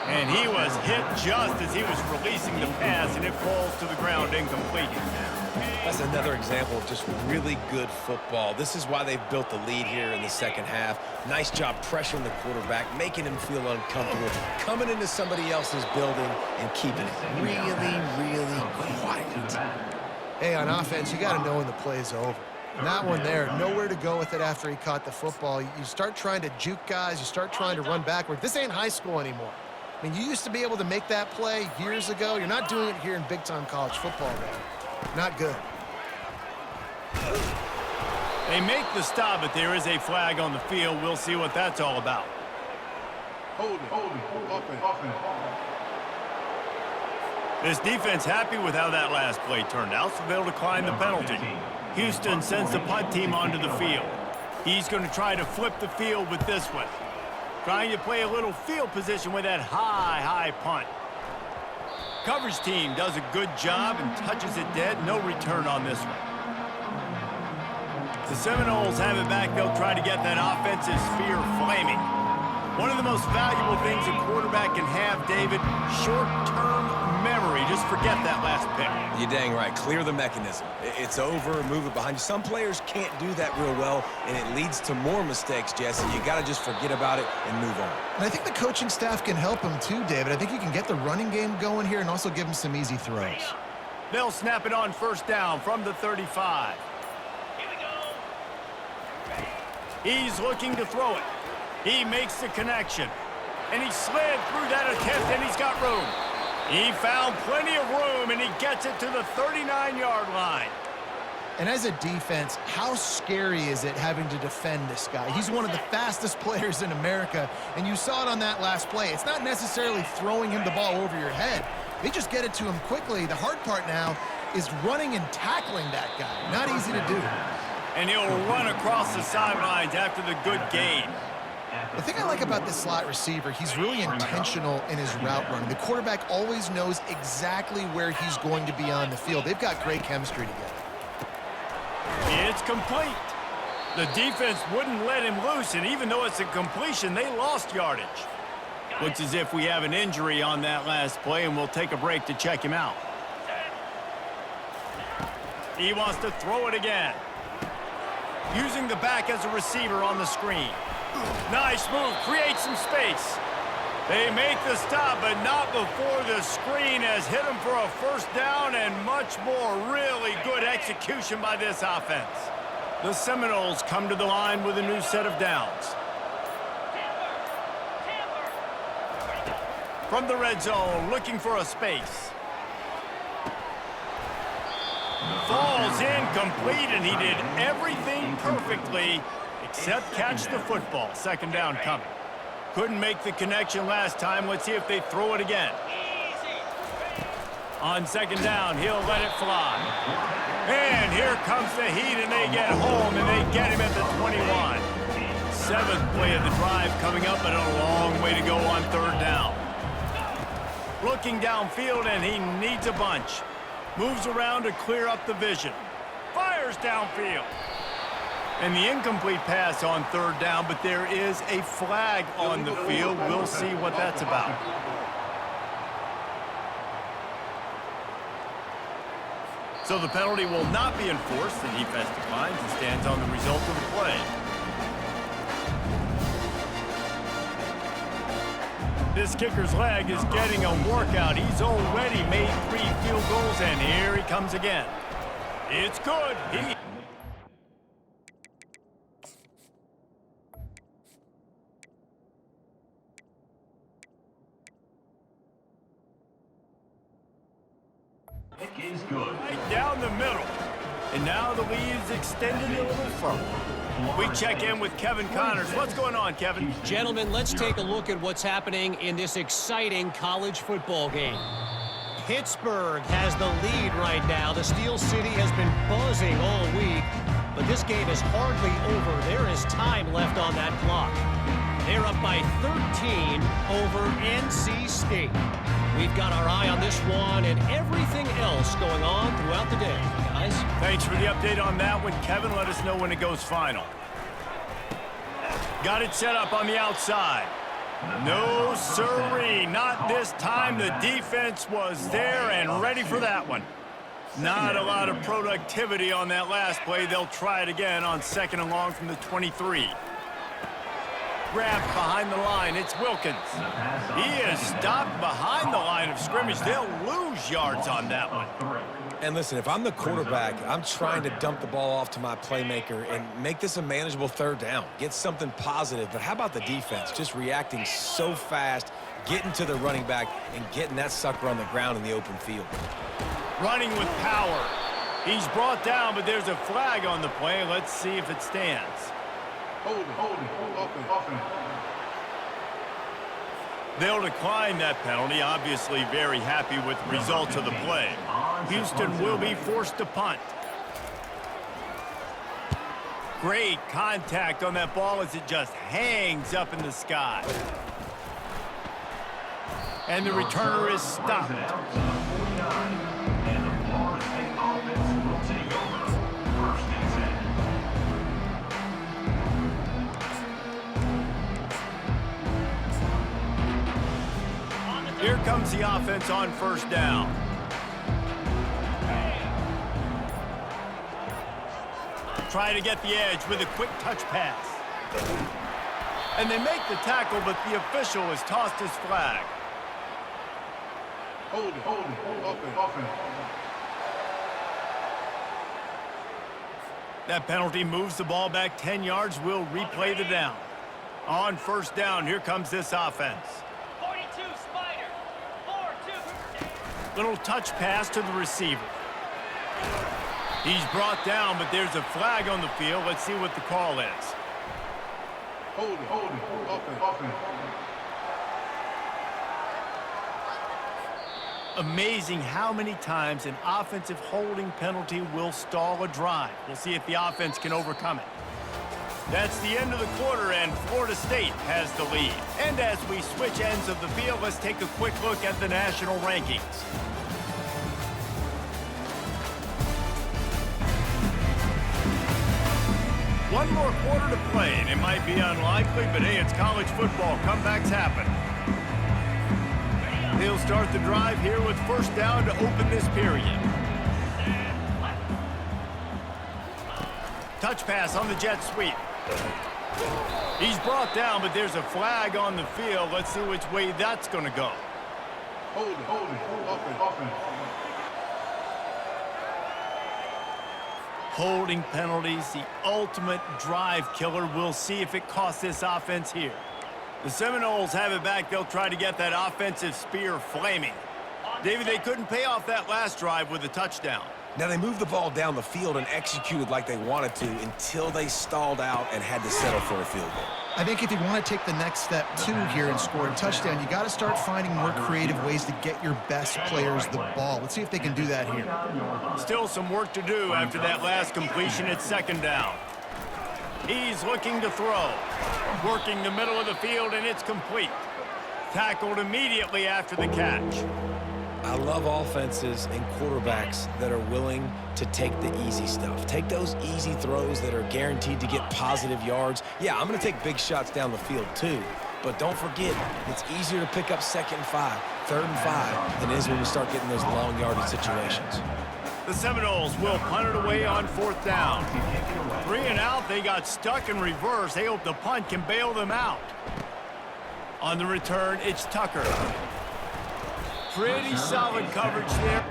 And he was hit just as he was releasing the pass, and it falls to the ground incomplete. That's another example of just really good football. This is why they've built the lead here in the second half. Nice job pressuring the quarterback, making him feel uncomfortable, coming into somebody else's building and keeping it really, really quiet. Hey, on offense, you got to know when the play's over. And that one there, nowhere to go with it after he caught the football. You start trying to juke guys. You start trying to run backward. This ain't high school anymore. I mean, you used to be able to make that play years ago. You're not doing it here in big-time college football, man. Not good. They make the stop, but there is a flag on the field. We'll see what that's all about. Hold it. Offense. This defense happy with how that last play turned out, so they'll decline the penalty. Houston sends the punt team onto the field. He's going to try to flip the field with this one. Trying to play a little field position with that high punt. Coverage team does a good job and touches it dead. No return on this one. The Seminoles have it back. They'll try to get that offensive sphere flaming. One of the most valuable things a quarterback can have, David, short-term memory. Just forget that last pick. You're dang right. Clear the mechanism. It's over. Move it behind you. Some players can't do that real well, and it leads to more mistakes, Jesse. You got to just forget about it and move on. And I think the coaching staff can help him too, David. I think you can get the running game going here and also give him some easy throws. They'll snap it on first down from the 35. Here we go. He's looking to throw it. He makes the connection. And he slid through that attempt, and he's got room. He found plenty of room, and he gets it to the 39-yard line. And as a defense, how scary is it having to defend this guy? He's one of the fastest players in America, and you saw it on that last play. It's not necessarily throwing him the ball over your head. They just get it to him quickly. The hard part now is running and tackling that guy. Not easy to do. And he'll run across the sidelines after the good gain. The thing I like about this slot receiver, he's really intentional in his route running. The quarterback always knows exactly where he's going to be on the field. They've got great chemistry together. It's complete. The defense wouldn't let him loose, and even though it's a completion, they lost yardage. Looks as if we have an injury on that last play, and we'll take a break to check him out. He wants to throw it again. Using the back as a receiver on the screen. Nice move, creates some space. They make the stop, but not before the screen has hit him for a first down and much more. Really good execution by this offense. The Seminoles come to the line with a new set of downs. From the red zone, looking for a space. Falls incomplete, and he did everything perfectly except catch the football. Second down coming. Couldn't make the connection last time. Let's see if they throw it again. On second down, he'll let it fly. And here comes the heat, and they get home, and they get him at the 21. Seventh play of the drive coming up, but a long way to go on third down. Looking downfield, and he needs a bunch. Moves around to clear up the vision. fires downfield. And the incomplete pass on third down, but there is a flag on the field. We'll see what that's about. So the penalty will not be enforced. The defense declines and stands on the result of the play. This kicker's leg is getting a workout. He's already made 3 field goals, and here he comes again. It's good. Kick is good. Right down the middle. And now the lead is extended a little further. We check in with Kevin Connors. What's going on, Kevin? Gentlemen, let's take a look at what's happening in this exciting college football game. Pittsburgh has the lead right now. The Steel City has been buzzing all week, but this game is hardly over. There is time left on that clock. They're up by 13 over NC State. We've got our eye on this one and everything else going on throughout the day, guys. Thanks for the update on that one, Kevin. Let us know when it goes final. Got it set up on the outside. No siree, not this time. The defense was there and ready for that one. Not a lot of productivity on that last play. They'll try it again on 2nd and long from the 23. Grabbed behind the line. It's Wilkins. He is stopped behind the line of scrimmage. They'll lose yards on that one. And listen, if I'm the quarterback, I'm trying to dump the ball off to my playmaker and make this a manageable third down. Get something positive. But how about the defense? Just reacting so fast, getting to the running back, and getting that sucker on the ground in the open field. Running with power. He's brought down, but there's a flag on the play. Let's see if it stands. Hold it. They'll decline that penalty. Obviously very happy with the results of the play. Houston will be forced to punt. Great contact on that ball as it just hangs up in the sky. And the returner is stopped. And the Florida State offense will take over. 1st and 10. Here comes the offense on 1st down. Try to get the edge with a quick touch pass. And they make the tackle, but the official has tossed his flag. Hold it. Offense. That penalty moves the ball back 10 yards. We'll replay the down. On 1st down, here comes this offense. 42, Spider. 4-2. Little touch pass to the receiver. He's brought down, but there's a flag on the field. Let's see what the call is. Hold it. Offense. Amazing how many times an offensive holding penalty will stall a drive. We'll see if the offense can overcome it. That's the end of the quarter, and Florida State has the lead. And as we switch ends of the field, let's take a quick look at the national rankings. One more quarter to play, and it might be unlikely, but hey, it's college football. Comebacks happen. He'll start the drive here with 1st down to open this period. Touch pass on the jet sweep. He's brought down, but there's a flag on the field. Let's see which way that's going to go. Hold it. Offense. Holding penalties, the ultimate drive killer. We'll see if it costs this offense here. The Seminoles have it back. They'll try to get that offensive spear flaming. David, they couldn't pay off that last drive with a touchdown. Now, they moved the ball down the field and executed like they wanted to until they stalled out and had to settle for a field goal. I think if you want to take the next step, too, here and score a touchdown, you got to start finding more creative ways to get your best players the ball. Let's see if they can do that here. Still some work to do after that last completion at 2nd down. He's looking to throw. Working the middle of the field, and it's complete. Tackled immediately after the catch. I love offenses and quarterbacks that are willing to take the easy stuff. Take those easy throws that are guaranteed to get positive yards. Yeah, I'm going to take big shots down the field too. But don't forget, it's easier to pick up 2nd and 5, 3rd and 5 than it is when we start getting those long yardage situations. The Seminoles will punt it away on 4th down. 3 and out, they got stuck in reverse. They hope the punt can bail them out. On the return, it's Tucker. Pretty solid coverage there.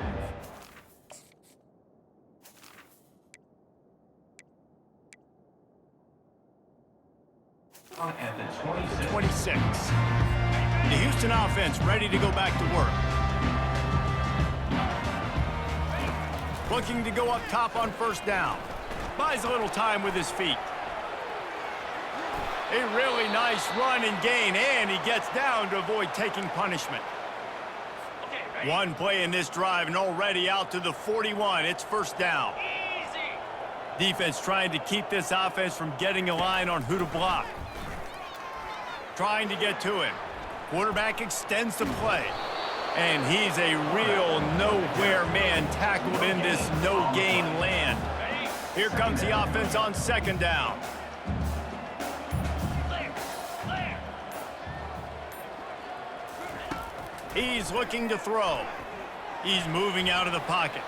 At the 26. The Houston offense ready to go back to work. Looking to go up top on 1st down. Buys a little time with his feet. A really nice run and gain, and he gets down to avoid taking punishment. One play in this drive and already out to the 41. It's 1st down. Easy. Defense trying to keep this offense from getting a line on who to block. Trying to get to him. Quarterback extends the play. And he's a real nowhere man tackled in this no-gain land. Here comes the offense on 2nd down. He's looking to throw. He's moving out of the pocket.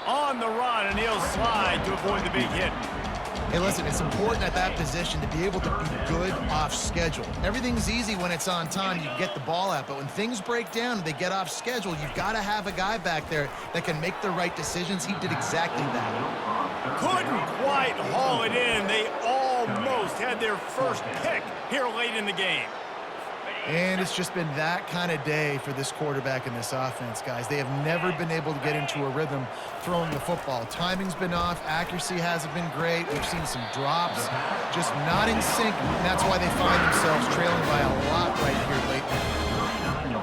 On the run, and he'll slide to avoid the big hit. Hey, listen, it's important at that position to be able to be good off schedule. Everything's easy when it's on time, you get the ball out, but when things break down and they get off schedule, you've got to have a guy back there that can make the right decisions. He did exactly that. Couldn't quite haul it in. They almost had their first pick here late in the game. And it's just been that kind of day for this quarterback and this offense, guys. They have never been able to get into a rhythm throwing the football. Timing's been off. Accuracy hasn't been great. We've seen some drops, just not in sync. And that's why they find themselves trailing by a lot right here lately.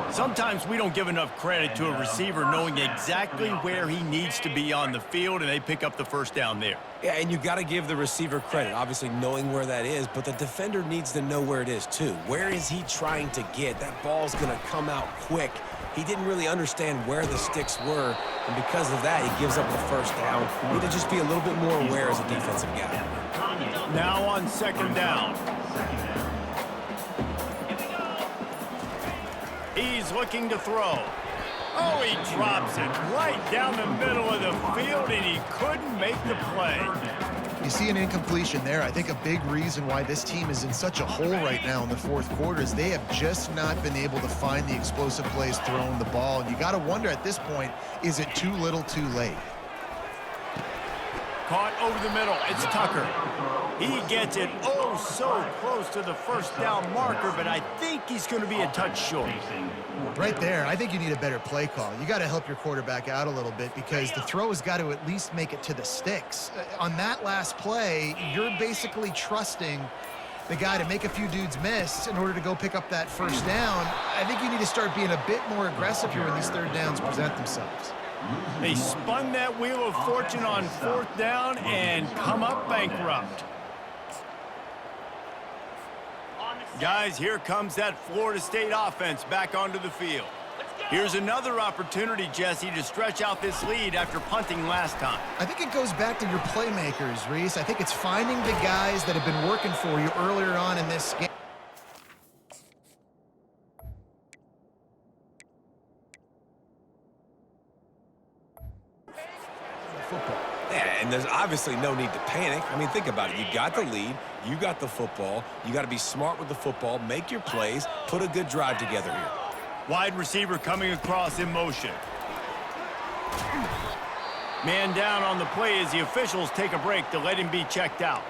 Sometimes we don't give enough credit to a receiver knowing exactly where he needs to be on the field, and they pick up the 1st down there. Yeah, and you got to give the receiver credit, obviously knowing where that is, but the defender needs to know where it is too. Where is he trying to get? That ball's going to come out quick. He didn't really understand where the sticks were, and because of that, he gives up the 1st down. You need to just be a little bit more aware as a defensive guy. Now on 2nd down. He's looking to throw. Oh, he drops it right down the middle of the field, and he couldn't make the play. You see an incompletion there. I think a big reason why this team is in such a hole right now in the 4th quarter is they have just not been able to find the explosive plays throwing the ball. And you got to wonder at this point, is it too little too late? Caught over the middle. It's Tucker. He gets it oh so close to the 1st down marker, but I think he's going to be a touch short. Right there, I think you need a better play call. You got to help your quarterback out a little bit because the throw has got to at least make it to the sticks. On that last play, you're basically trusting the guy to make a few dudes miss in order to go pick up that 1st down. I think you need to start being a bit more aggressive here when these 3rd downs present themselves. They spun that wheel of fortune on 4th down and come up bankrupt. Guys, here comes that Florida State offense back onto the field. Here's another opportunity, Jesse, to stretch out this lead after punting last time. I think it goes back to your playmakers, Reese. I think it's finding the guys that have been working for you earlier on in this game. And there's obviously no need to panic. I mean, think about it. You got the lead. You got the football. You got to be smart with the football. Make your plays. Put a good drive together here. Wide receiver coming across in motion. Man down on the play as the officials take a break to let him be checked out.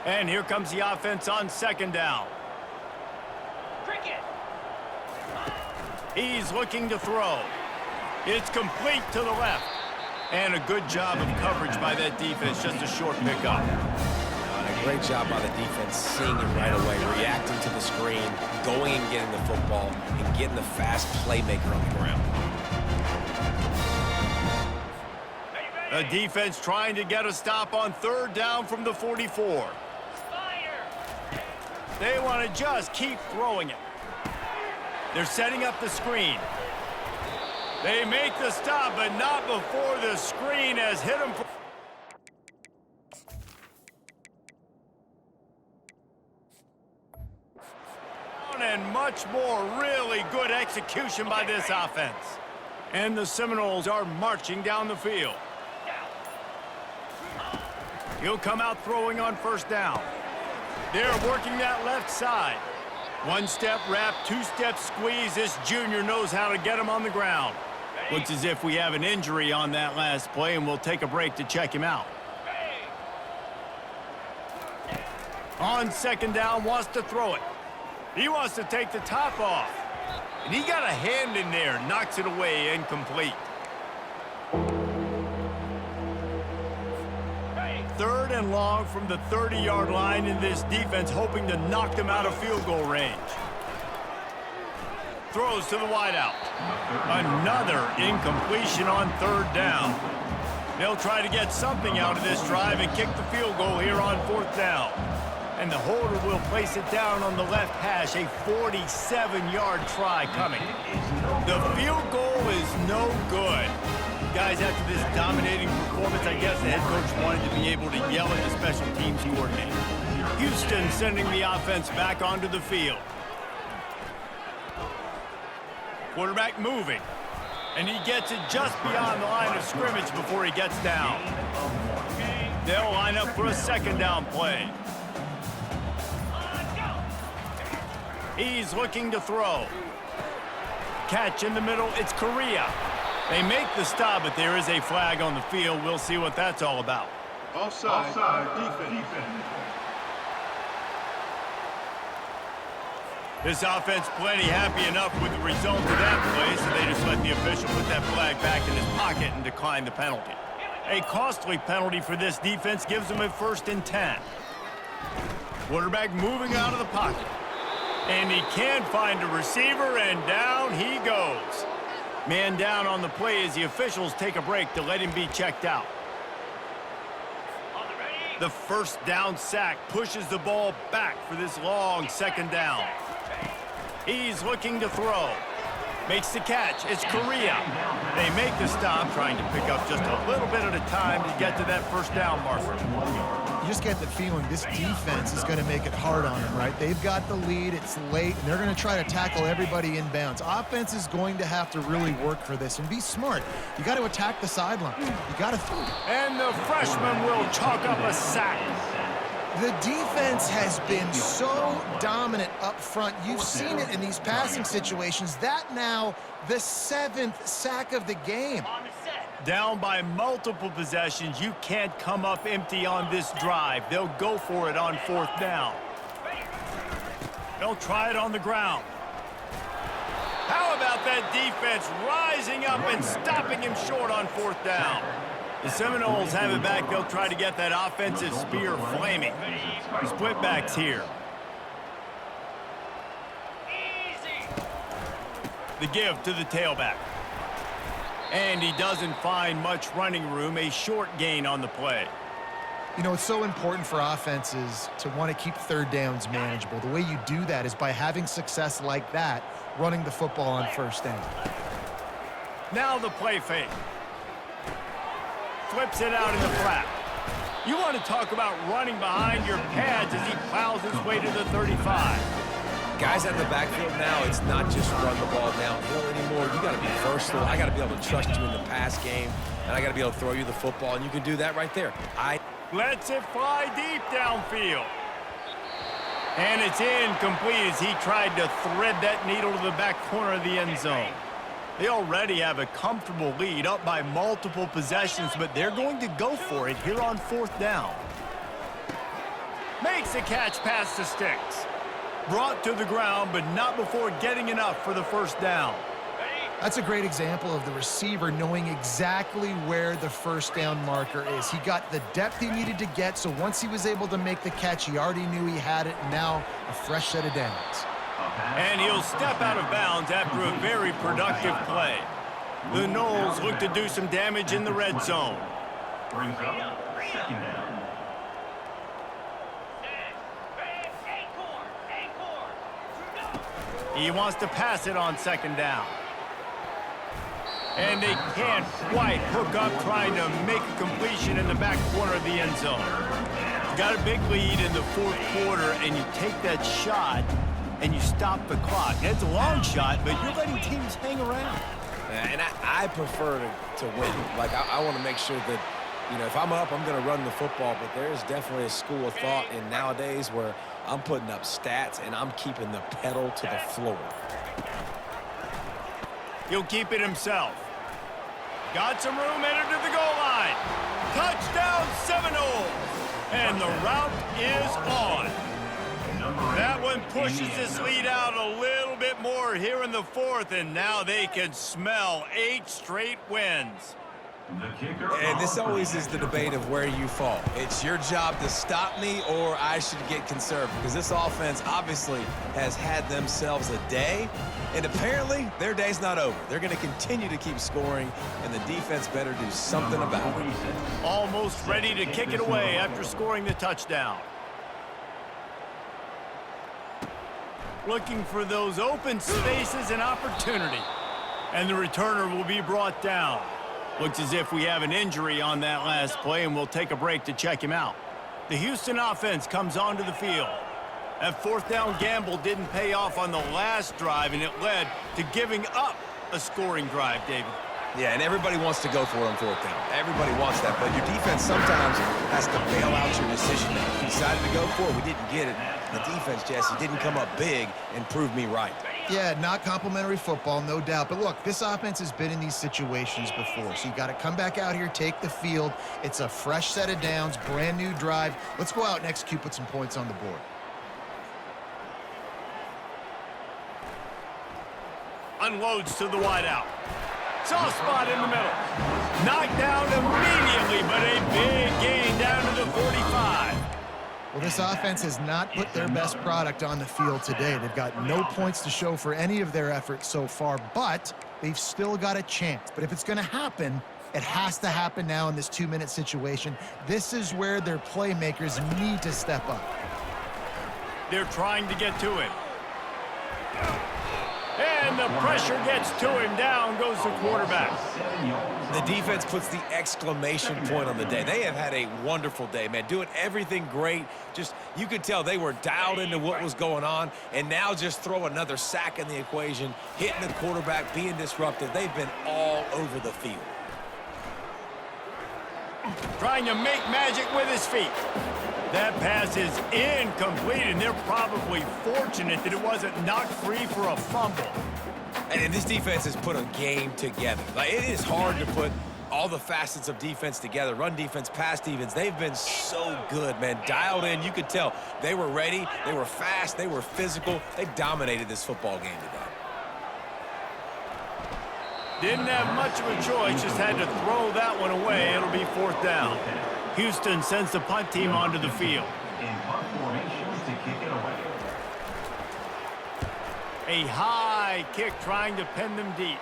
And here comes the offense on 2nd down. Cricket. He's looking to throw. It's complete to the left. And a good job of coverage by that defense. Just a short pickup. A great job by the defense, seeing it right away, reacting to the screen, going and getting the football, and getting the fast playmaker on the ground. A defense trying to get a stop on 3rd down from the 44. They want to just keep throwing it. They're setting up the screen. They make the stop, but not before the screen has hit them. And much more really good execution by this offense. And the Seminoles are marching down the field. He'll come out throwing on first down. They're working that left side. One-step wrap, two-step squeeze. This junior knows how to get him on the ground. Looks as if we have an injury on that last play, and we'll take a break to check him out. On second down, wants to throw it. He wants to take the top off. And he got a hand in there, knocks it away, incomplete. Third and long from the 30-yard line, in this defense hoping to knock them out of field goal range. Throws to the wideout. Another incompletion on third down. They'll try to get something out of this drive and kick the field goal here on fourth down. And the holder will place it down on the left hash, a 47-yard try coming. The field goal is no good. Guys, after this dominating performance, I guess the head coach wanted to be able to yell at the special teams coordinator. Houston sending the offense back onto the field. Quarterback moving. And he gets it just beyond the line of scrimmage before he gets down. They'll line up for a second down play. He's looking to throw. Catch in the middle, it's Correa. They make the stop, but there is a flag on the field. We'll see what that's all about. Offside, defense. This offense plenty happy enough with the result of that play, so they just let the official put that flag back in his pocket and decline the penalty. A costly penalty for this defense gives them a 1st and 10. Quarterback moving out of the pocket. And he can't find a receiver, and down he goes. Man down on the play as the officials take a break to let him be checked out. The first down sack pushes the ball back for this long second down. He's looking to throw. Makes the catch. It's Correa. They make the stop, trying to pick up just a little bit at a time to get to that first down marker. You just get the feeling this defense is going to make it hard on them, right? They've got the lead, it's late, and they're going to try to tackle everybody inbounds. Offense is going to have to really work for this and be smart. You got to attack the sideline. You got to throw. And the freshman will chalk up a sack. The defense has been so dominant up front. You've seen it in these passing situations. That now the 7th sack of the game. Down by multiple possessions. You can't come up empty on this drive. They'll go for it on fourth down. They'll try it on the ground. How about that defense rising up and stopping him short on fourth down? The Seminoles have it back. They'll try to get that offensive spear flaming. Split backs here. The give to the tailback. And he doesn't find much running room. A short gain on the play. You know, it's so important for offenses to want to keep third downs manageable. The way you do that is by having success like that, running the football on first down. Now the play fake. Flips it out in the flat. You want to talk about running behind your pads as he plows his way to the 35. Guys out in the backfield now, it's not just run the ball downhill anymore. You got to be versatile. I got to be able to trust you in the pass game, and I got to be able to throw you the football, and you can do that right there. Lets it fly deep downfield. And it's incomplete as he tried to thread that needle to the back corner of the end zone. They already have a comfortable lead, up by multiple possessions, but they're going to go for it here on fourth down. Makes the catch past the sticks. Brought to the ground, but not before getting enough for the first down. That's a great example of the receiver knowing exactly where the first down marker is. He got the depth he needed to get, so once he was able to make the catch, he already knew he had it, and now a fresh set of downs. And he'll step out of bounds after a very productive play. The Noles look to do some damage in the red zone. Brings up second down. He wants to pass it on second down. And they can't quite hook up trying to make a completion in the back corner of the end zone. Got a big lead in the fourth quarter, and you take that shot, and you stop the clock. It's a long shot, but you're letting teams hang around. And I prefer to win. Like, I want to make sure that, you know, if I'm up, I'm going to run the football, but there's definitely a school of thought in nowadays where I'm putting up stats and I'm keeping the pedal to the floor. He'll keep it himself. Got some room, headed to the goal line. Touchdown Seminoles. And the route is on. That one pushes this lead out a little bit more here in the fourth, and now they can smell 8 straight wins. And this always is the debate of where you fall. It's your job to stop me or I should get conservative, because this offense obviously has had themselves a day, and apparently their day's not over. They're going to continue to keep scoring, and the defense better do something about it. Almost ready to kick it away after scoring the touchdown. Looking for those open spaces and opportunity. And the returner will be brought down. Looks as if we have an injury on that last play, and we'll take a break to check him out. The Houston offense comes onto the field. That fourth down gamble didn't pay off on the last drive, and it led to giving up a scoring drive, David. Yeah, and everybody wants to go for it on fourth down. Everybody wants that, but your defense sometimes has to bail out your decision making. We decided to go for it. We didn't get it. The defense, Jesse, didn't come up big and prove me right. Yeah, not complimentary football, no doubt. But look, this offense has been in these situations before, so you got to come back out here, take the field. It's a fresh set of downs, brand new drive. Let's go out and execute, put some points on the board. Unloads to the wideout. Soft spot in the middle. Knocked down immediately, but a big gain down to the 45. Well, this offense has not put their best product on the field today. They've got no points to show for any of their efforts so far, but they've still got a chance. But if it's going to happen, it has to happen now in this 2-minute situation. This is where their playmakers need to step up. They're trying to get to it. And the pressure gets to him. Down goes the quarterback. The defense puts the exclamation point on the day. They have had a wonderful day, man, doing everything great. Just, you could tell they were dialed into what was going on, and now just throw another sack in the equation, hitting the quarterback, being disruptive. They've been all over the field. Trying to make magic with his feet. That pass is incomplete, and they're probably fortunate that it wasn't knocked free for a fumble. And this defense has put a game together. Like, it is hard to put all the facets of defense together. Run defense, pass defense. They've been so good, man. Dialed in. You could tell they were ready. They were fast. They were physical. They dominated this football game today. Didn't have much of a choice. Just had to throw that one away. It'll be fourth down. Houston sends the punt team onto the field. In punt formation to kick it away. A high kick trying to pin them deep.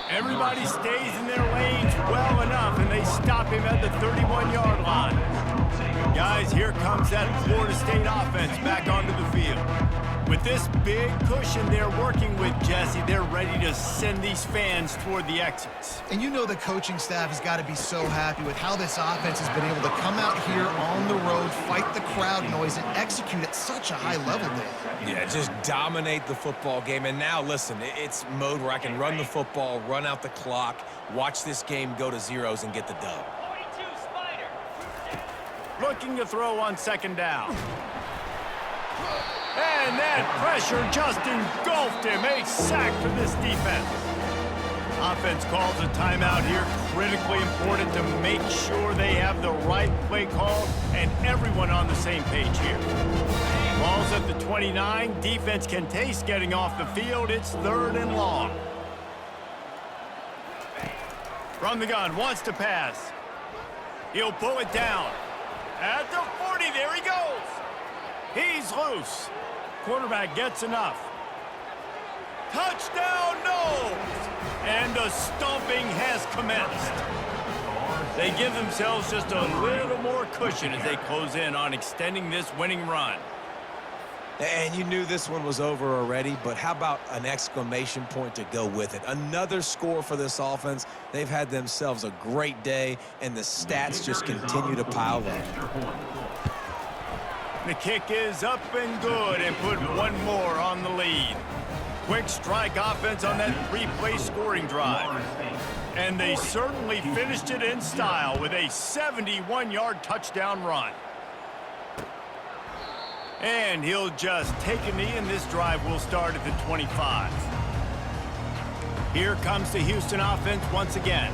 Everybody stays in their lanes well enough, and they stop him at the 31-yard line. Guys, here comes that Florida State offense back onto the field. With this big cushion they're working with, Jesse, they're ready to send these fans toward the exits. And you know the coaching staff has got to be so happy with how this offense has been able to come out here on the road, fight the crowd noise, and execute at such a high level, Dave. Yeah, just dominate the football game. And now, listen, it's mode where I can run the football, run out the clock, watch this game go to zeros and get the dub. 42 Spider. Looking to throw on second down. And that pressure just engulfed him. A sack for this defense. Offense calls a timeout here. Critically important to make sure they have the right play call and everyone on the same page here. Ball's at the 29. Defense can taste getting off the field. It's third and long. From the gun, wants to pass. He'll pull it down. At the 40, there he goes. He's loose. Quarterback gets enough. Touchdown, no! And the stomping has commenced. They give themselves just a little more cushion as they close in on extending this winning run. And you knew this one was over already, but how about an exclamation point to go with it? Another score for this offense. They've had themselves a great day, and the stats just continue to pile up. The kick is up and good, and put one more on the lead. Quick strike offense on that three-play scoring drive. And they certainly finished it in style with a 71-yard touchdown run. And he'll just take a knee, and this drive will start at the 25. Here comes the Houston offense once again.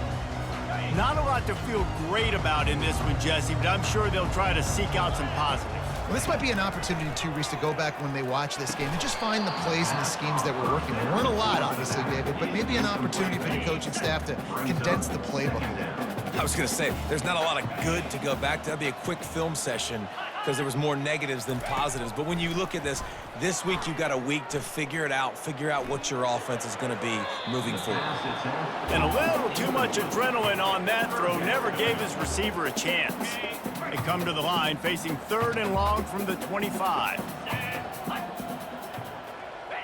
Not a lot to feel great about in this one, Jesse, but I'm sure they'll try to seek out some positives. Well, this might be an opportunity, too, Reese, to go back when they watch this game and just find the plays and the schemes that were working. There weren't a lot, obviously, David, but maybe an opportunity for the coaching staff to condense the playbook a little. I was going to say, there's not a lot of good to go back to. That'd be a quick film session because there was more negatives than positives. But when you look at this week you've got a week to figure it out, figure out what your offense is going to be moving forward. And a little too much adrenaline on that throw never gave his receiver a chance. They come to the line facing 3rd and long from the 25.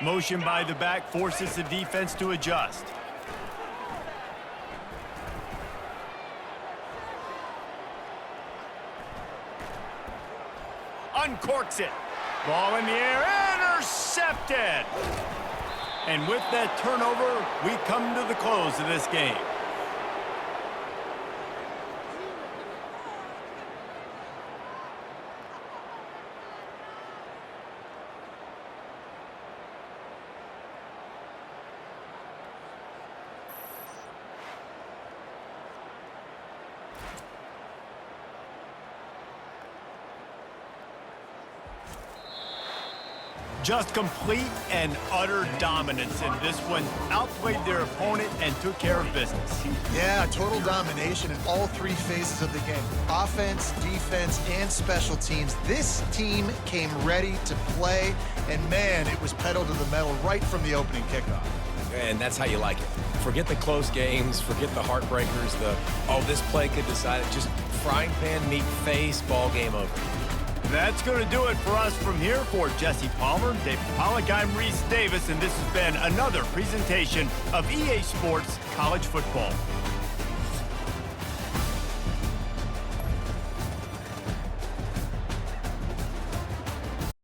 Motion by the back forces the defense to adjust. Uncorks it. Ball in the air, intercepted. And with that turnover, we come to the close of this game. Just complete and utter dominance in this one. Outplayed their opponent and took care of business. Yeah, total domination in all three phases of the game. Offense, defense, and special teams. This team came ready to play, and man, it was pedal to the metal right from the opening kickoff. And that's how you like it. Forget the close games, forget the heartbreakers, this play could decide it. Just frying pan, meat face, ball game over. That's going to do it for us from here. For Jesse Palmer, David Pollack, I'm Reese Davis, and this has been another presentation of EA Sports College Football.